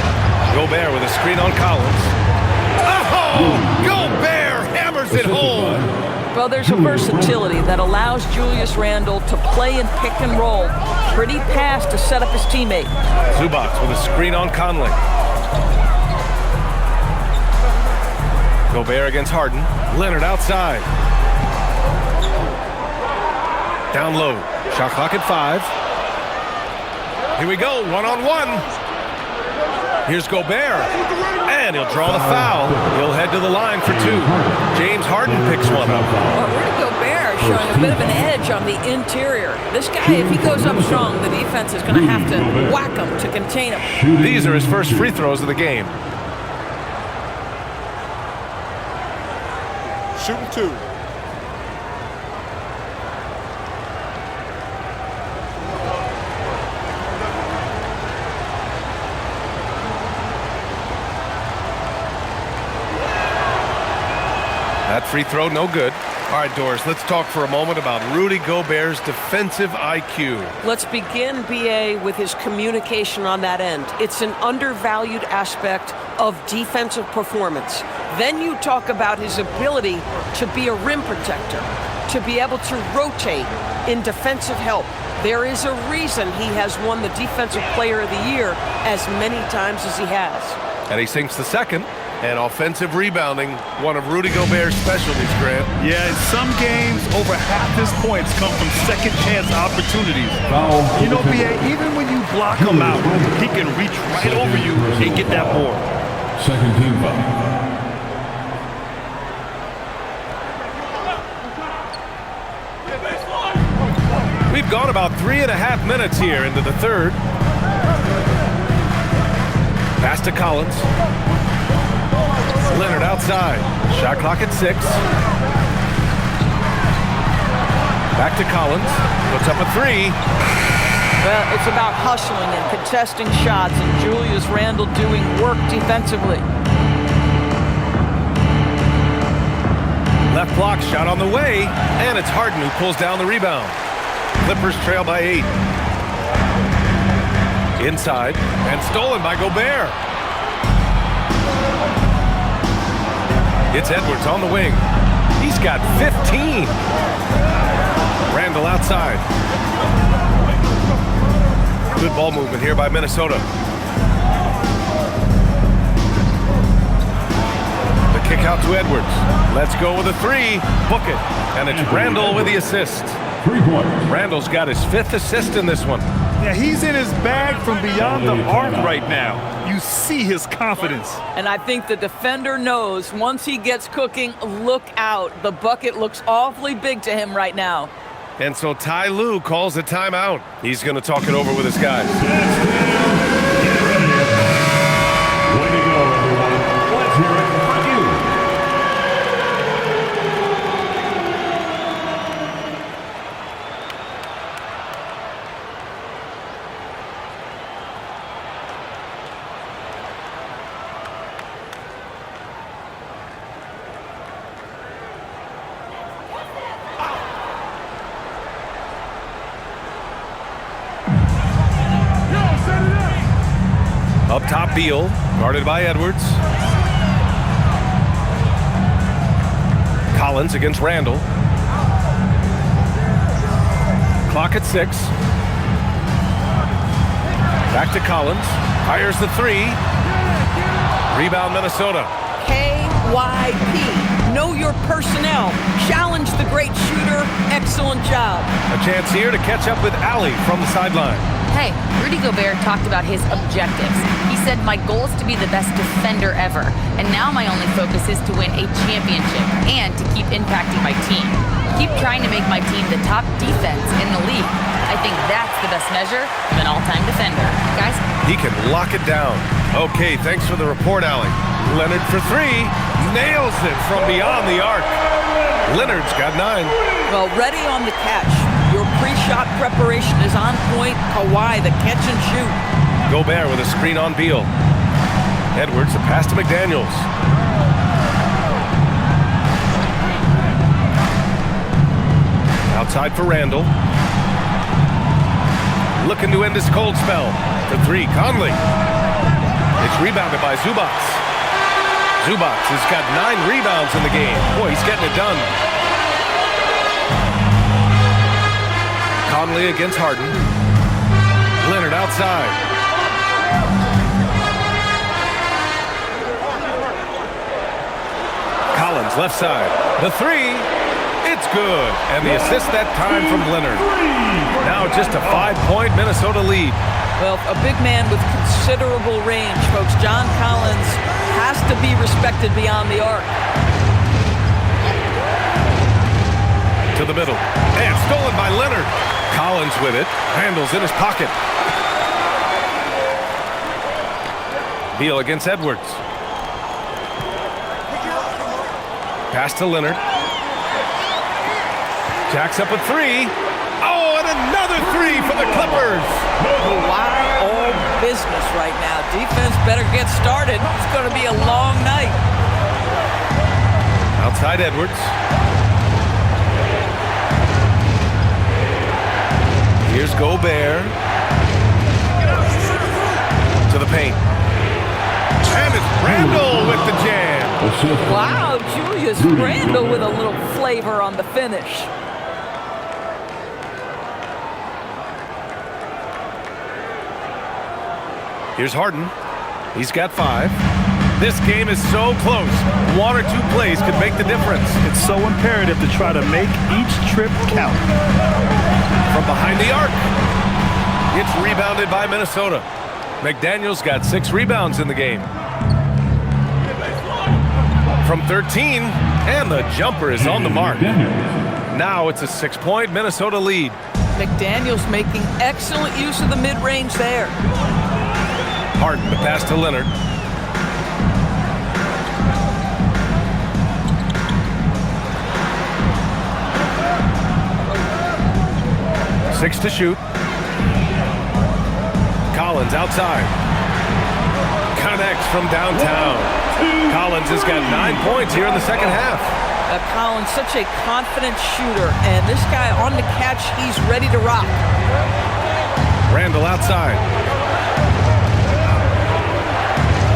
Gobert with a screen on Collins. Oh! Gobert hammers it home! Well, there's a versatility that allows Julius Randle to play in pick and roll. Pretty pass to set up his teammate. Zubac with a screen on Conley. Gobert against Harden. Leonard outside. Down low. Shot clock at 5. Here we go, one-on-one. Here's Gobert, and he'll draw the foul. He'll head to the line for 2. James Harden picks one up. Well, Rudy Gobert showing a bit of an edge on the interior. This guy, if he goes up strong, the defense is going to have to whack him to contain him. These are his first free throws of the game. Shooting 2. That free throw, no good. All right, Doris, let's talk for a moment about Rudy Gobert's defensive IQ. Let's begin, BA, with his communication on that end. It's an undervalued aspect of defensive performance. Then you talk about his ability to be a rim protector, to be able to rotate in defensive help. There is a reason he has won the Defensive Player of the Year as many times as he has. And he sinks the second. And offensive rebounding, one of Rudy Gobert's specialties, Grant. Yeah, in some games, over half his points come from second chance opportunities. You know, BA, even when you block him out, he can reach right over you and get that board. Second team foul. We've gone about 3.5 minutes here into the third. Pass to Collins. Leonard outside. Shot clock at 6. Back to Collins. Puts up a 3. Well, it's about hustling and contesting shots, and Julius Randle doing work defensively. Left block shot on the way, and it's Harden who pulls down the rebound. Clippers trail by 8. Inside, and stolen by Gobert. It's Edwards on the wing. He's got 15. Randall outside. Good ball movement here by Minnesota. The kick out to Edwards. Let's go with a three. Book it. And it's Randall with the assist. 3 points. Randall's got his 5th assist in this one. Yeah, he's in his bag from beyond the arc right now. You see his confidence. And I think the defender knows once he gets cooking, look out. The bucket looks awfully big to him right now. And so Ty Lue calls a timeout. He's going to talk it over with his guys. Way to go, everyone. Let's hear it from you. Up top, Beal, guarded by Edwards. Collins against Randall. Clock at 6. Back to Collins. Fires the 3. Rebound, Minnesota. KYP. Know your personnel. Challenge the great shooter. Excellent job. A chance here to catch up with Allie from the sideline. Hey, Rudy Gobert talked about his objectives. He said, my goal is to be the best defender ever, and now my only focus is to win a championship and to keep impacting my team. Keep trying to make my team the top defense in the league. I think that's the best measure of an all-time defender. Guys? He can lock it down. Okay, thanks for the report, Allie. Leonard for 3. Nails it from beyond the arc. Leonard's got 9. Well, ready on the catch. Your pre-shot preparation is on point. Kawhi, the catch and shoot. Gobert with a screen on Beal. Edwards, a pass to McDaniels. Outside for Randall. Looking to end his cold spell. The 3, Conley. It's rebounded by Zubac. Zubac has got 9 rebounds in the game. Boy, he's getting it done. Conley against Harden. Leonard outside. Collins left side. The 3. It's good. And the assist that time from Leonard. Now just a 5-point Minnesota lead. Well, a big man with considerable range, folks. John Collins has to be respected beyond the arc. To the middle. And stolen by Leonard. Collins with it. Randall's in his pocket. Beal against Edwards. Pass to Leonard. Jacks up a 3. Oh, and another 3 for the Clippers. Wow, all business right now. Defense better get started. It's going to be a long night. Outside Edwards. Here's Gobert. To the paint. And it's Randall with the jam. Wow, Julius Randall with a little flavor on the finish. Here's Harden. He's got 5. This game is so close. 1 or 2 plays could make the difference. It's so imperative to try to make each trip count. From behind the arc. It's rebounded by Minnesota. McDaniels got 6 rebounds in the game. From 13, and the jumper is on the mark. Now it's a 6-point Minnesota lead. McDaniels making excellent use of the mid-range there. Harden, the pass to Leonard. Six to shoot. Collins outside. Connects from downtown. Collins has got 9 points here in the second half. Collins, such a confident shooter, and this guy on the catch, he's ready to rock. Randall outside.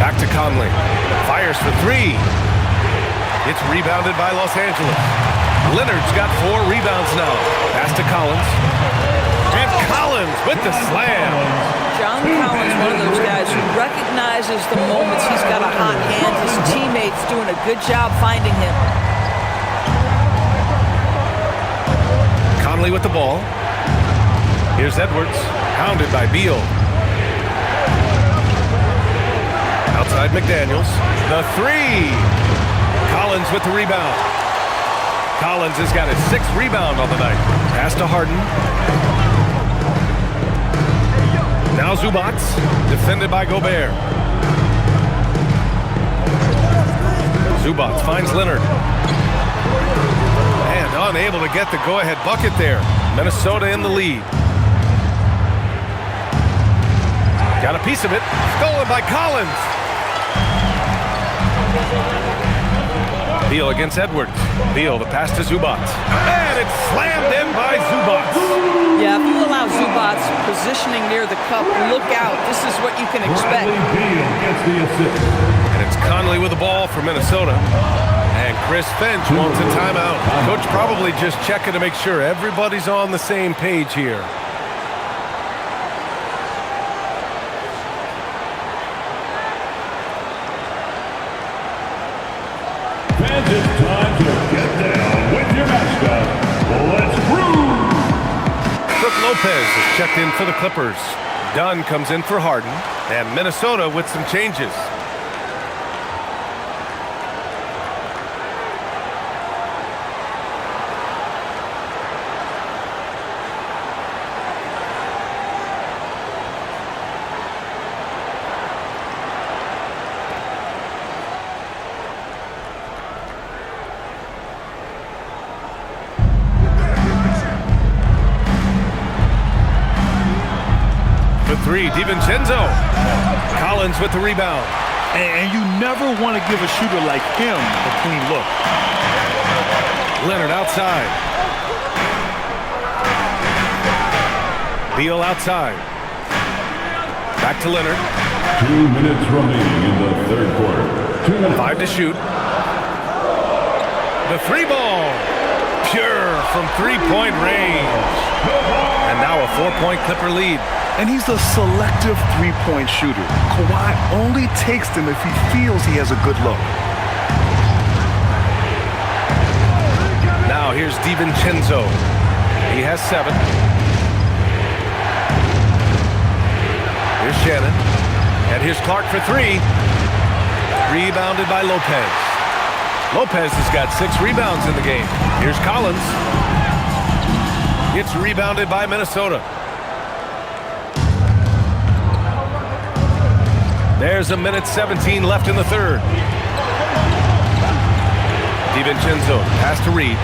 Back to Conley. Fires for 3. It's rebounded by Los Angeles. Leonard's got 4 rebounds now. Pass to Collins. And Collins Collins with the slam. John Collins, one of those guys who recognizes the moments he's got a hot hand. His teammates doing a good job finding him. Conley with the ball. Here's Edwards, pounded by Beal. Outside McDaniels, the three. Collins with the rebound. Collins has got his 6th rebound on the night. Pass to Harden. Now Zubac, defended by Gobert. Zubac finds Leonard. And unable to get the go-ahead bucket there. Minnesota in the lead. Got a piece of it. Stolen by Collins. Beal against Edwards. Beal, the pass to Zubac. And it's slammed in by Zubac. Yeah, if you allow Zubac positioning near the cup, look out. This is what you can expect. Beal gets the assist. And it's Conley with the ball for Minnesota. And Chris Finch wants a timeout. Coach probably just checking to make sure everybody's on the same page here. Fans, it's time to get down with your mascot. Let's groove. Brook Lopez is checked in for the Clippers. Dunn comes in for Harden. And Minnesota with some changes. Three, DiVincenzo. Collins with the rebound. And you never want to give a shooter like him a clean look. Leonard outside. Beal outside. Back to Leonard. 2 minutes remaining in the third quarter. 2 minutes. 5 to shoot. The 3 ball. Pure from 3-point range. And now a 4-point Clipper lead. And he's a selective 3-point shooter. Kawhi only takes them if he feels he has a good look. Now here's DiVincenzo. He has 7. Here's Shannon. And here's Clark for 3. Rebounded by Lopez. Lopez has got 6 rebounds in the game. Here's Collins. It's rebounded by Minnesota. There's a minute 17 left in the third. DiVincenzo, pass to Reed.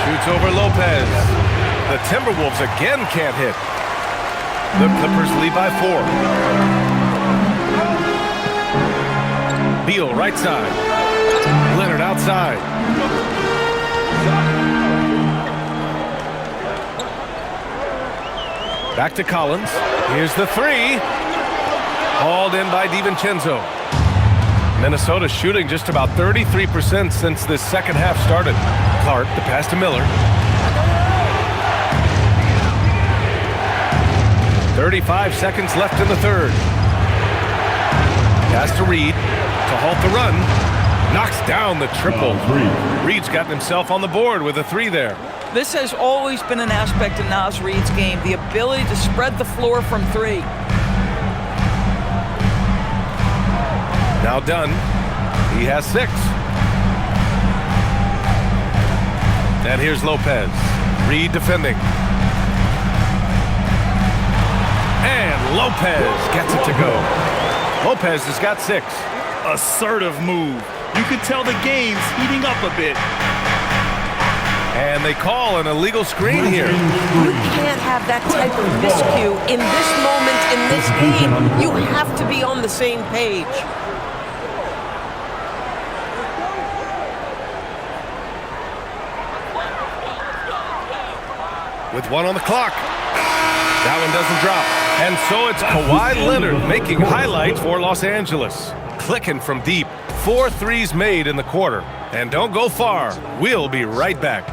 Shoots over Lopez. The Timberwolves again can't hit. The Clippers lead by 4. Beal, right side. Leonard outside. Back to Collins. Here's the 3. Hauled in by DiVincenzo. Minnesota shooting just about 33% since this second half started. Clark, the pass to Miller. 35 seconds left in the third. Pass to Reed to halt the run. Knocks down the triple. Reed's gotten himself on the board with a 3 there. This has always been an aspect of Naz Reed's game, the ability to spread the floor from 3. Now Dunn, he has 6. And here's Lopez. Reed defending. And Lopez gets it to go. Lopez has got 6. Assertive move. You could tell the game's heating up a bit. And they call an illegal screen here. You can't have that type of miscue in this moment, in this game. You have to be on the same page. With 1 on the clock. That one doesn't drop. And so it's Kawhi Leonard making highlights for Los Angeles. Clicking from deep. 4 threes made in the quarter. And don't go far. We'll be right back.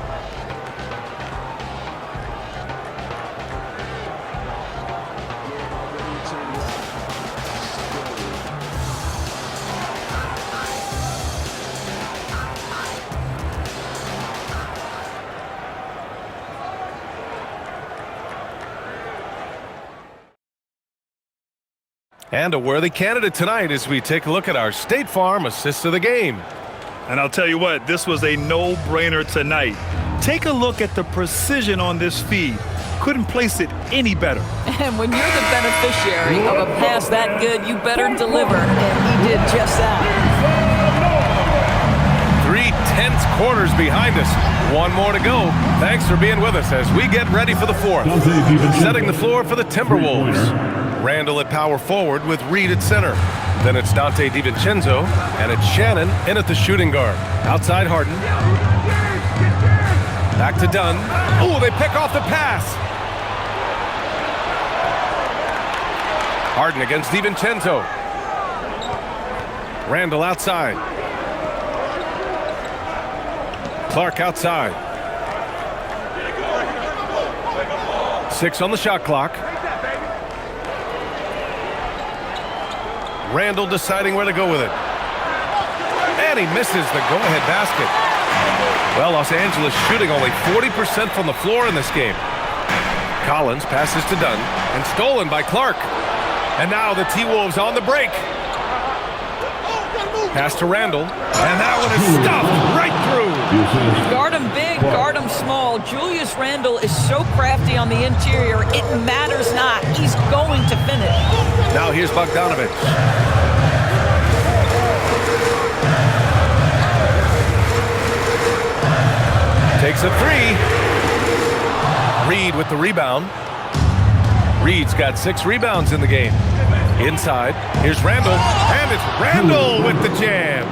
And a worthy candidate tonight as we take a look at our State Farm assist of the game. And I'll tell you what, this was a no-brainer tonight. Take a look at the precision on this feed. Couldn't place it any better. And when you're the beneficiary of a pass that good, you better deliver. And he did just that. 3 tense quarters behind us. One more to go. Thanks for being with us as we get ready for the fourth. Setting the floor for the Timberwolves. Randall at power forward with Reed at center. Then it's Dante DiVincenzo, and it's Shannon in at the shooting guard. Outside Harden. Back to Dunn. Oh, they pick off the pass. Harden against DiVincenzo. Randall outside. Clark outside. 6 on the shot clock. Randall deciding where to go with it. And he misses the go-ahead basket. Well, Los Angeles shooting only 40% from the floor in this game. Collins passes to Dunn and stolen by Clark. And now the T-Wolves on the break. Pass to Randall, and that one is stuffed right through. Guard him big, guard him small. Julius Randle is so crafty on the interior, it matters not. He's going to finish. Now here's Bogdanovich. Takes a 3. Reed with the rebound. Reed's got 6 rebounds in the game. Inside, here's Randall, and it's Randall with the jam.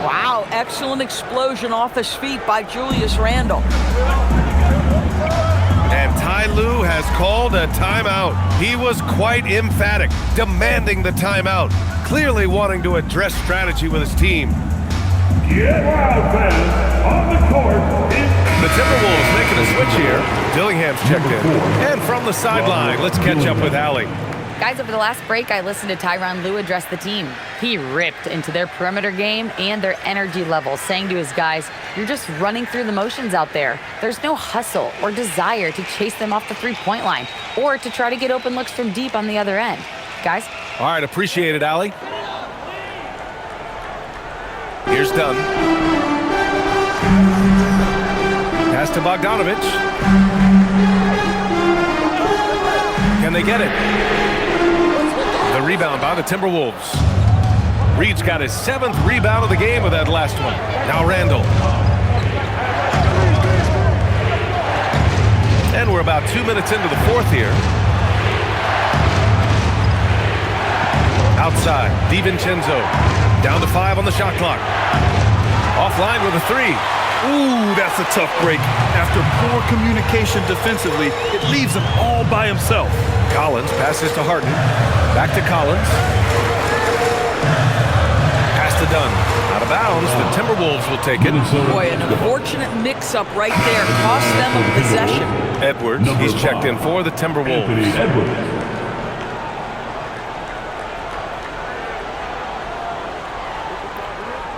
Wow, excellent explosion off his feet by Julius Randle. And Ty Lue has called a timeout. He was quite emphatic, demanding the timeout, clearly wanting to address strategy with his team. Get loud, fans. On the court, The Timberwolves making a switch here. Dillingham's checked in. And from the sideline, let's catch up with Allie. Guys, over the last break, I listened to Tyronn Lue address the team. He ripped into their perimeter game and their energy level, saying to his guys, you're just running through the motions out there. There's no hustle or desire to chase them off the three-point line or to try to get open looks from deep on the other end. Guys? All right, appreciate it, Allie. Here's Dunn. Pass to Bogdanovich. Can they get it? The rebound by the Timberwolves. Reed's got his 7th rebound of the game with that last one. Now Randall. And we're about 2 minutes into the fourth here. Outside, DiVincenzo. Down to 5 on the shot clock. Offline with a 3. Ooh, that's a tough break. After poor communication defensively, it leaves him all by himself. Collins passes to Harden. Back to Collins. Pass to Dunn. Out of bounds. The Timberwolves will take it. Boy, an unfortunate mix-up right there. Cost them a possession. Edwards, he's checked in for the Timberwolves.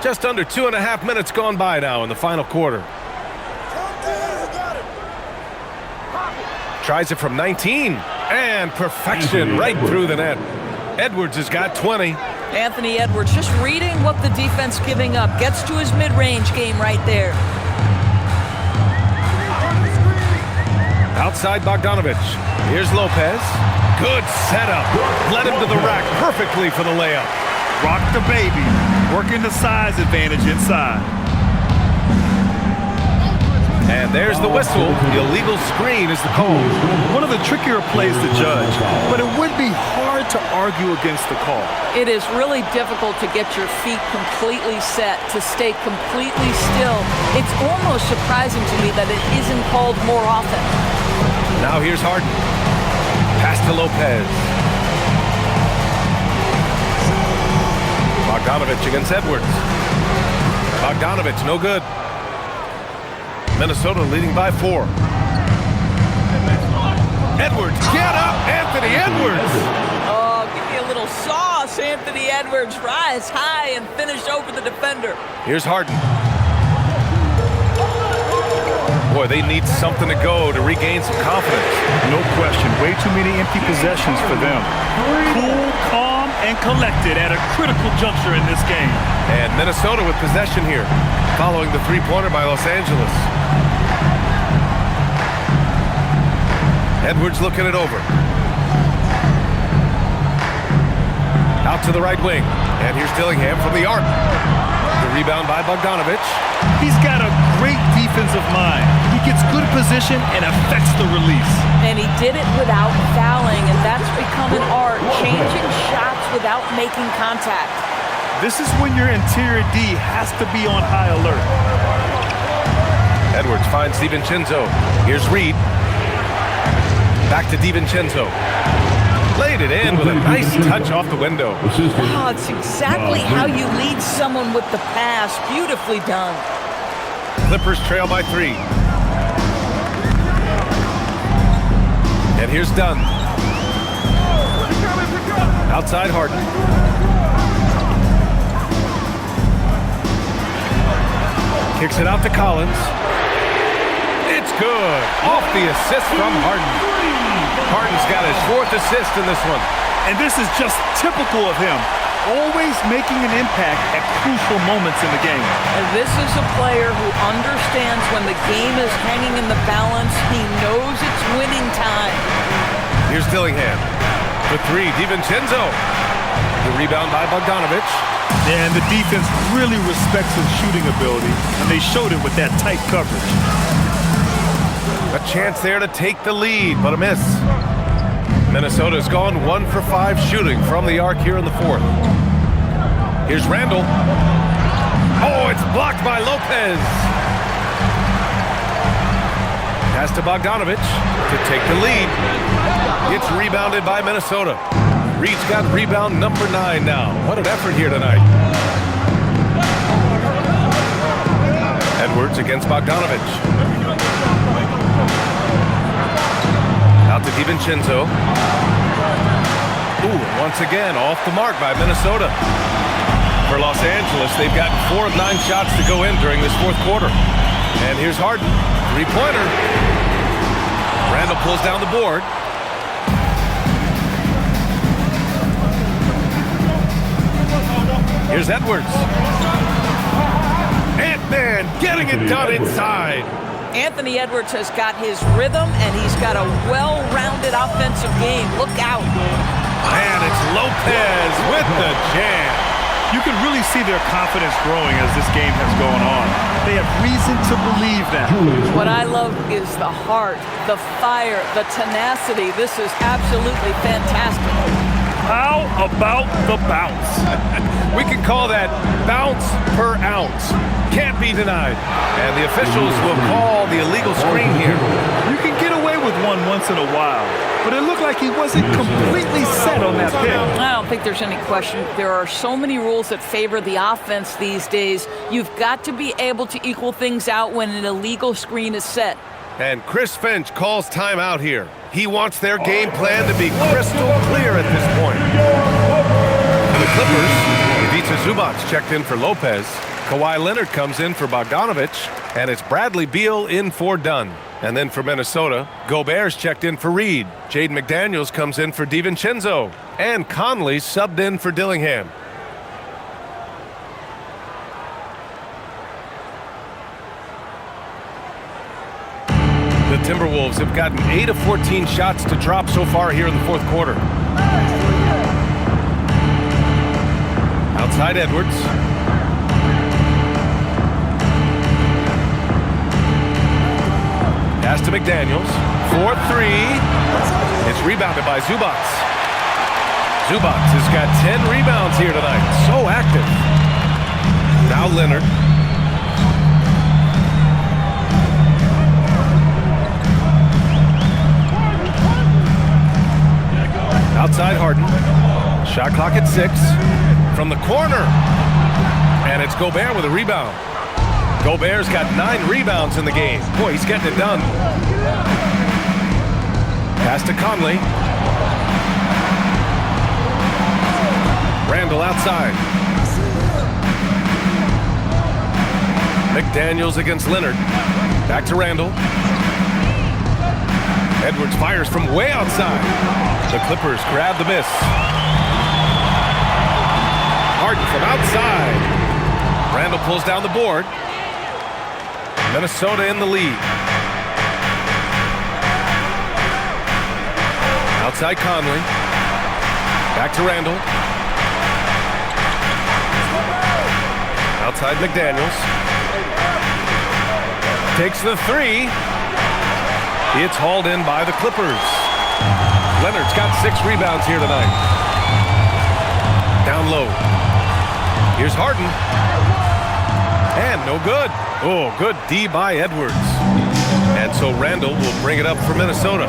Just under 2.5 minutes gone by now in the final quarter. Tries it from 19. And perfection right through the net. Edwards has got 20. Anthony Edwards just reading what the defense giving up. Gets to his mid-range game right there. Outside Bogdanovich. Here's Lopez. Good setup. Led him to the rack perfectly for the layup. Rock the baby. Working the size advantage inside. And there's the whistle. The illegal screen is the call. One of the trickier plays to judge, but it would be hard to argue against the call. It is really difficult to get your feet completely set, to stay completely still. It's almost surprising to me that it isn't called more often. Now here's Harden. Pass to Lopez. Bogdanovich against Edwards. Bogdanovich, no good. Minnesota leading by 4. Edwards, get up, Anthony Edwards! Oh, give me a little sauce, Anthony Edwards. Rise high and finish over the defender. Here's Harden. Boy, they need something to go to regain some confidence. No question, way too many empty possessions for them. Cool, calm, and collected at a critical juncture in this game. And Minnesota with possession here, following the three-pointer by Los Angeles. Edwards looking it over. Out to the right wing. And here's Dillingham from the arc. The rebound by Bogdanovic. He's got a great defensive mind. He gets good position and affects the release. And he did it without fouling, and that's become an art, changing shots without making contact. This is when your interior D has to be on high alert. Edwards finds DiVincenzo. Here's Reed. Back to DiVincenzo. Laid it in with a nice touch off the window. Oh, it's exactly how you lead someone with the pass. Beautifully done. Clippers trail by 3. And here's Dunn. Outside Harden. Kicks it out to Collins. It's good. Off the assist from Harden. Harden's got his 4th assist in this one. And this is just typical of him. Always making an impact at crucial moments in the game. And this is a player who understands when the game is hanging in the balance. He knows it's winning time. Here's Dillingham. For 3, DiVincenzo. The rebound by Bogdanovic. And the defense really respects his shooting ability, and they showed it with that tight coverage. A chance there to take the lead, but a miss. Minnesota's gone 1 for 5 shooting from the arc here in the 4th. Here's Randall. Oh, it's blocked by Lopez. Pass to Bogdanovic to take the lead. It's rebounded by Minnesota. Reed's got rebound number 9 now. What an effort here tonight. Edwards against Bogdanovic. Out to DiVincenzo. Ooh, once again, off the mark by Minnesota. For Los Angeles, they've gotten 4 of 9 shots to go in during this 4th quarter. And here's Harden. 3-pointer. Randall pulls down the board. Here's Edwards. Ant-Man getting it done inside. Anthony Edwards has got his rhythm, and he's got a well-rounded offensive game. Look out. And it's Lopez with the jam. You can really see their confidence growing as this game has gone on. They have reason to believe that. What I love is the heart, the fire, the tenacity. This is absolutely fantastic. How about the bounce? We can call that bounce per ounce. Can't be denied. And the officials will call the illegal screen here. You can get away with one once in a while, but it looked like he wasn't completely set on that pick. I don't think there's any question. There are so many rules that favor the offense these days. You've got to be able to equal things out when an illegal screen is set. And Chris Finch calls timeout here. He wants their game plan to be crystal clear at this point. For the Clippers, Ivica Zubac checked in for Lopez. Kawhi Leonard comes in for Bogdanovic. And it's Bradley Beal in for Dunn. And then for Minnesota, Gobert's checked in for Reed. Jaden McDaniels comes in for DiVincenzo. And Conley subbed in for Dillingham. The Timberwolves have gotten 8 of 14 shots to drop so far here in the 4th quarter. Outside Edwards. Pass to McDaniels. 4-3. It's rebounded by Zubac. Zubac has got 10 rebounds here tonight. So active. Now Leonard. Outside Harden. Shot clock at 6. From the corner. And it's Gobert with a rebound. Gobert's got 9 rebounds in the game. Boy, he's getting it done. Pass to Conley. Randall outside. McDaniels against Leonard. Back to Randall. Edwards fires from way outside. The Clippers grab the miss. Harden from outside. Randall pulls down the board. Minnesota in the lead. Outside Conley. Back to Randall. Outside McDaniels. Takes the three. It's hauled in by the Clippers. Leonard's got 6 rebounds here tonight. Down low. Here's Harden. And no good. Oh, good D by Edwards. And so Randall will bring it up for Minnesota.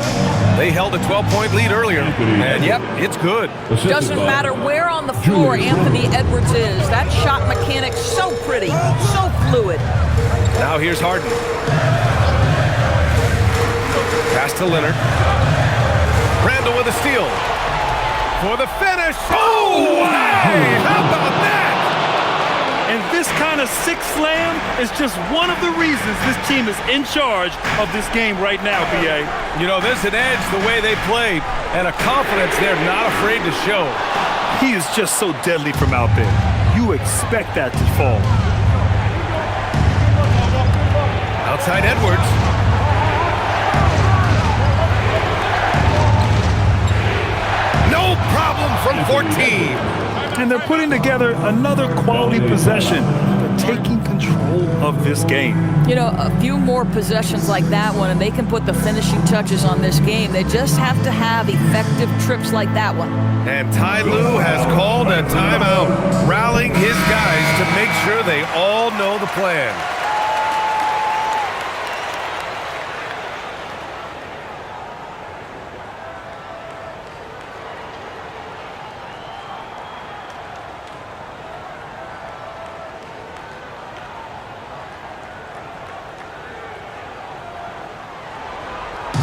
They held a 12-point lead earlier. And yep, it's good. Doesn't matter where on the floor Anthony Edwards is. That shot mechanic's so pretty, so fluid. Now here's Harden. Pass to Leonard. Randall with a steal. For the finish. Oh, hey, how about that? And this kind of six slam is just one of the reasons this team is in charge of this game right now, B.A. You know, there's an edge the way they play and a confidence they're not afraid to show. He is just so deadly from out there. You expect that to fall. Outside Edwards. No problem from 14. And they're putting together another quality possession. They're taking control of this game. You know, a few more possessions like that one, and they can put the finishing touches on this game. They just have to have effective trips like that one. And Ty Lue has called a timeout, rallying his guys to make sure they all know the plan.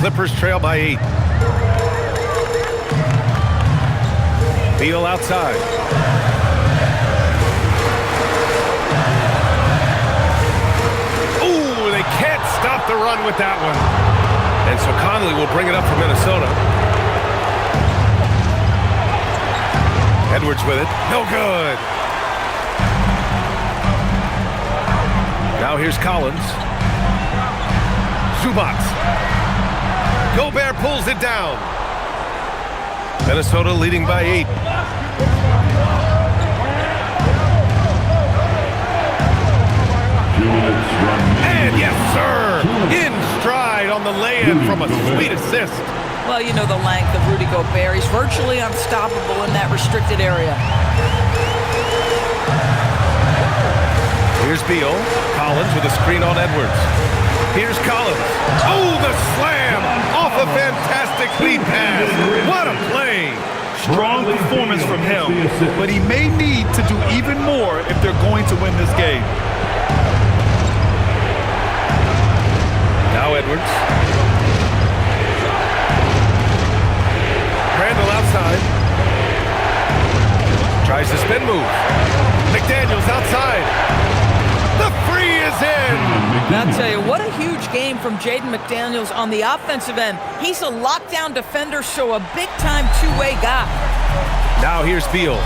Clippers trail by 8. Beal outside. Ooh, they can't stop the run with that one. And so Conley will bring it up for Minnesota. Edwards with it. No good. Now here's Collins. Zubac. Gobert pulls it down. Minnesota leading by 8. And yes, sir, in stride on the lay-in from a sweet assist. Well, you know the length of Rudy Gobert. He's virtually unstoppable in that restricted area. Here's Beal. Collins with a screen on Edwards. Here's Collins. Oh, the slam off a fantastic lead pass. What a play. Strong performance from him, but he may need to do even more if they're going to win this game. Now Edwards. Randall outside. Tries the spin move. McDaniels outside. The free is in. And I'll tell you, what a huge game from Jaden McDaniels on the offensive end. He's a lockdown defender, so a big-time two-way guy. Now here's Beal.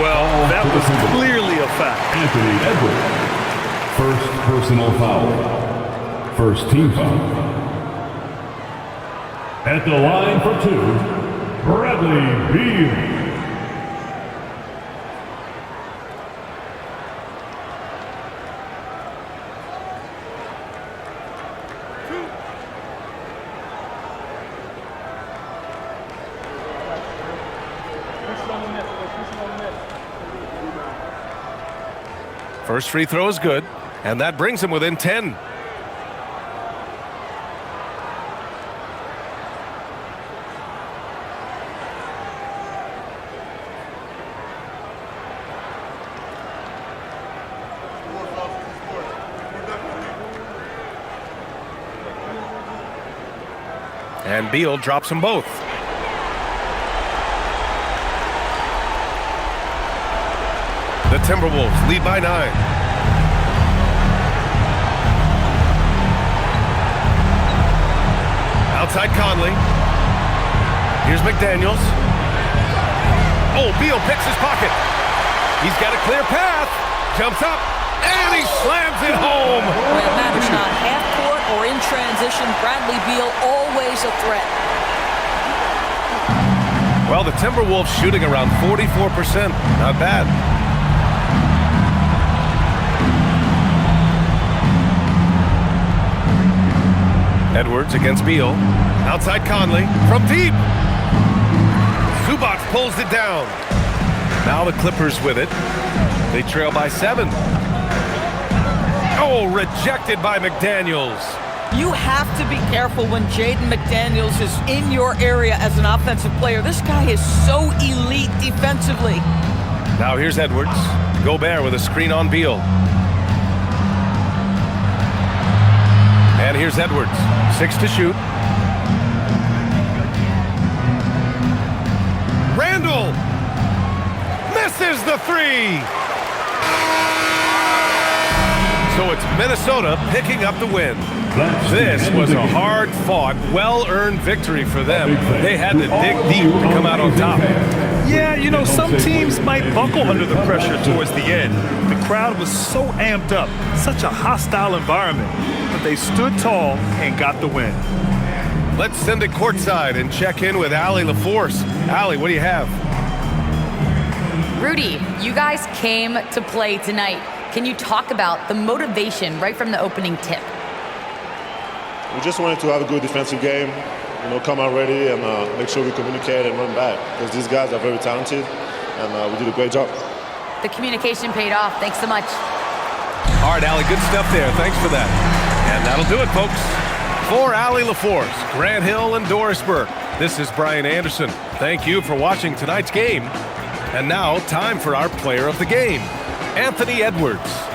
Well, that was clearly a fact. Anthony Edwards. First personal foul. First team foul. At the line for 2, Bradley Beal. First free throw is good, and that brings him within 10. And Beal drops them both. The Timberwolves lead by 9. Outside Conley. Here's McDaniels. Oh, Beal picks his pocket. He's got a clear path. Jumps up, and he slams it home. Well, it matters not half court or in transition. Bradley Beal always a threat. Well, the Timberwolves shooting around 44%. Not bad. Edwards against Beal. Outside Conley from deep. Zubac pulls it down. Now the Clippers with it. They trail by 7. Oh, rejected by McDaniels. You have to be careful when Jaden McDaniels is in your area as an offensive player. This guy is so elite defensively. Now here's Edwards. Gobert with a screen on Beal. And here's Edwards. 6 to shoot. Randall misses the 3. So it's Minnesota picking up the win. This was a hard-fought, well-earned victory for them. They had to dig deep to come out on top. Yeah, you know, some teams might buckle under the pressure towards the end. The crowd was so amped up, such a hostile environment, but they stood tall and got the win. Let's send it courtside and check in with Allie LaForce. Allie, what do you have? Rudy, you guys came to play tonight. Can you talk about the motivation right from the opening tip? We just wanted to have a good defensive game, come out ready and make sure we communicate and run back because these guys are very talented and we did a great job. The communication paid off. Thanks so much. All right, Allie, good stuff there. Thanks for that. And that'll do it, folks. For Allie LaForce, Grant Hill, and Doris Burke, this is Brian Anderson. Thank you for watching tonight's game. And now, time for our player of the game, Anthony Edwards.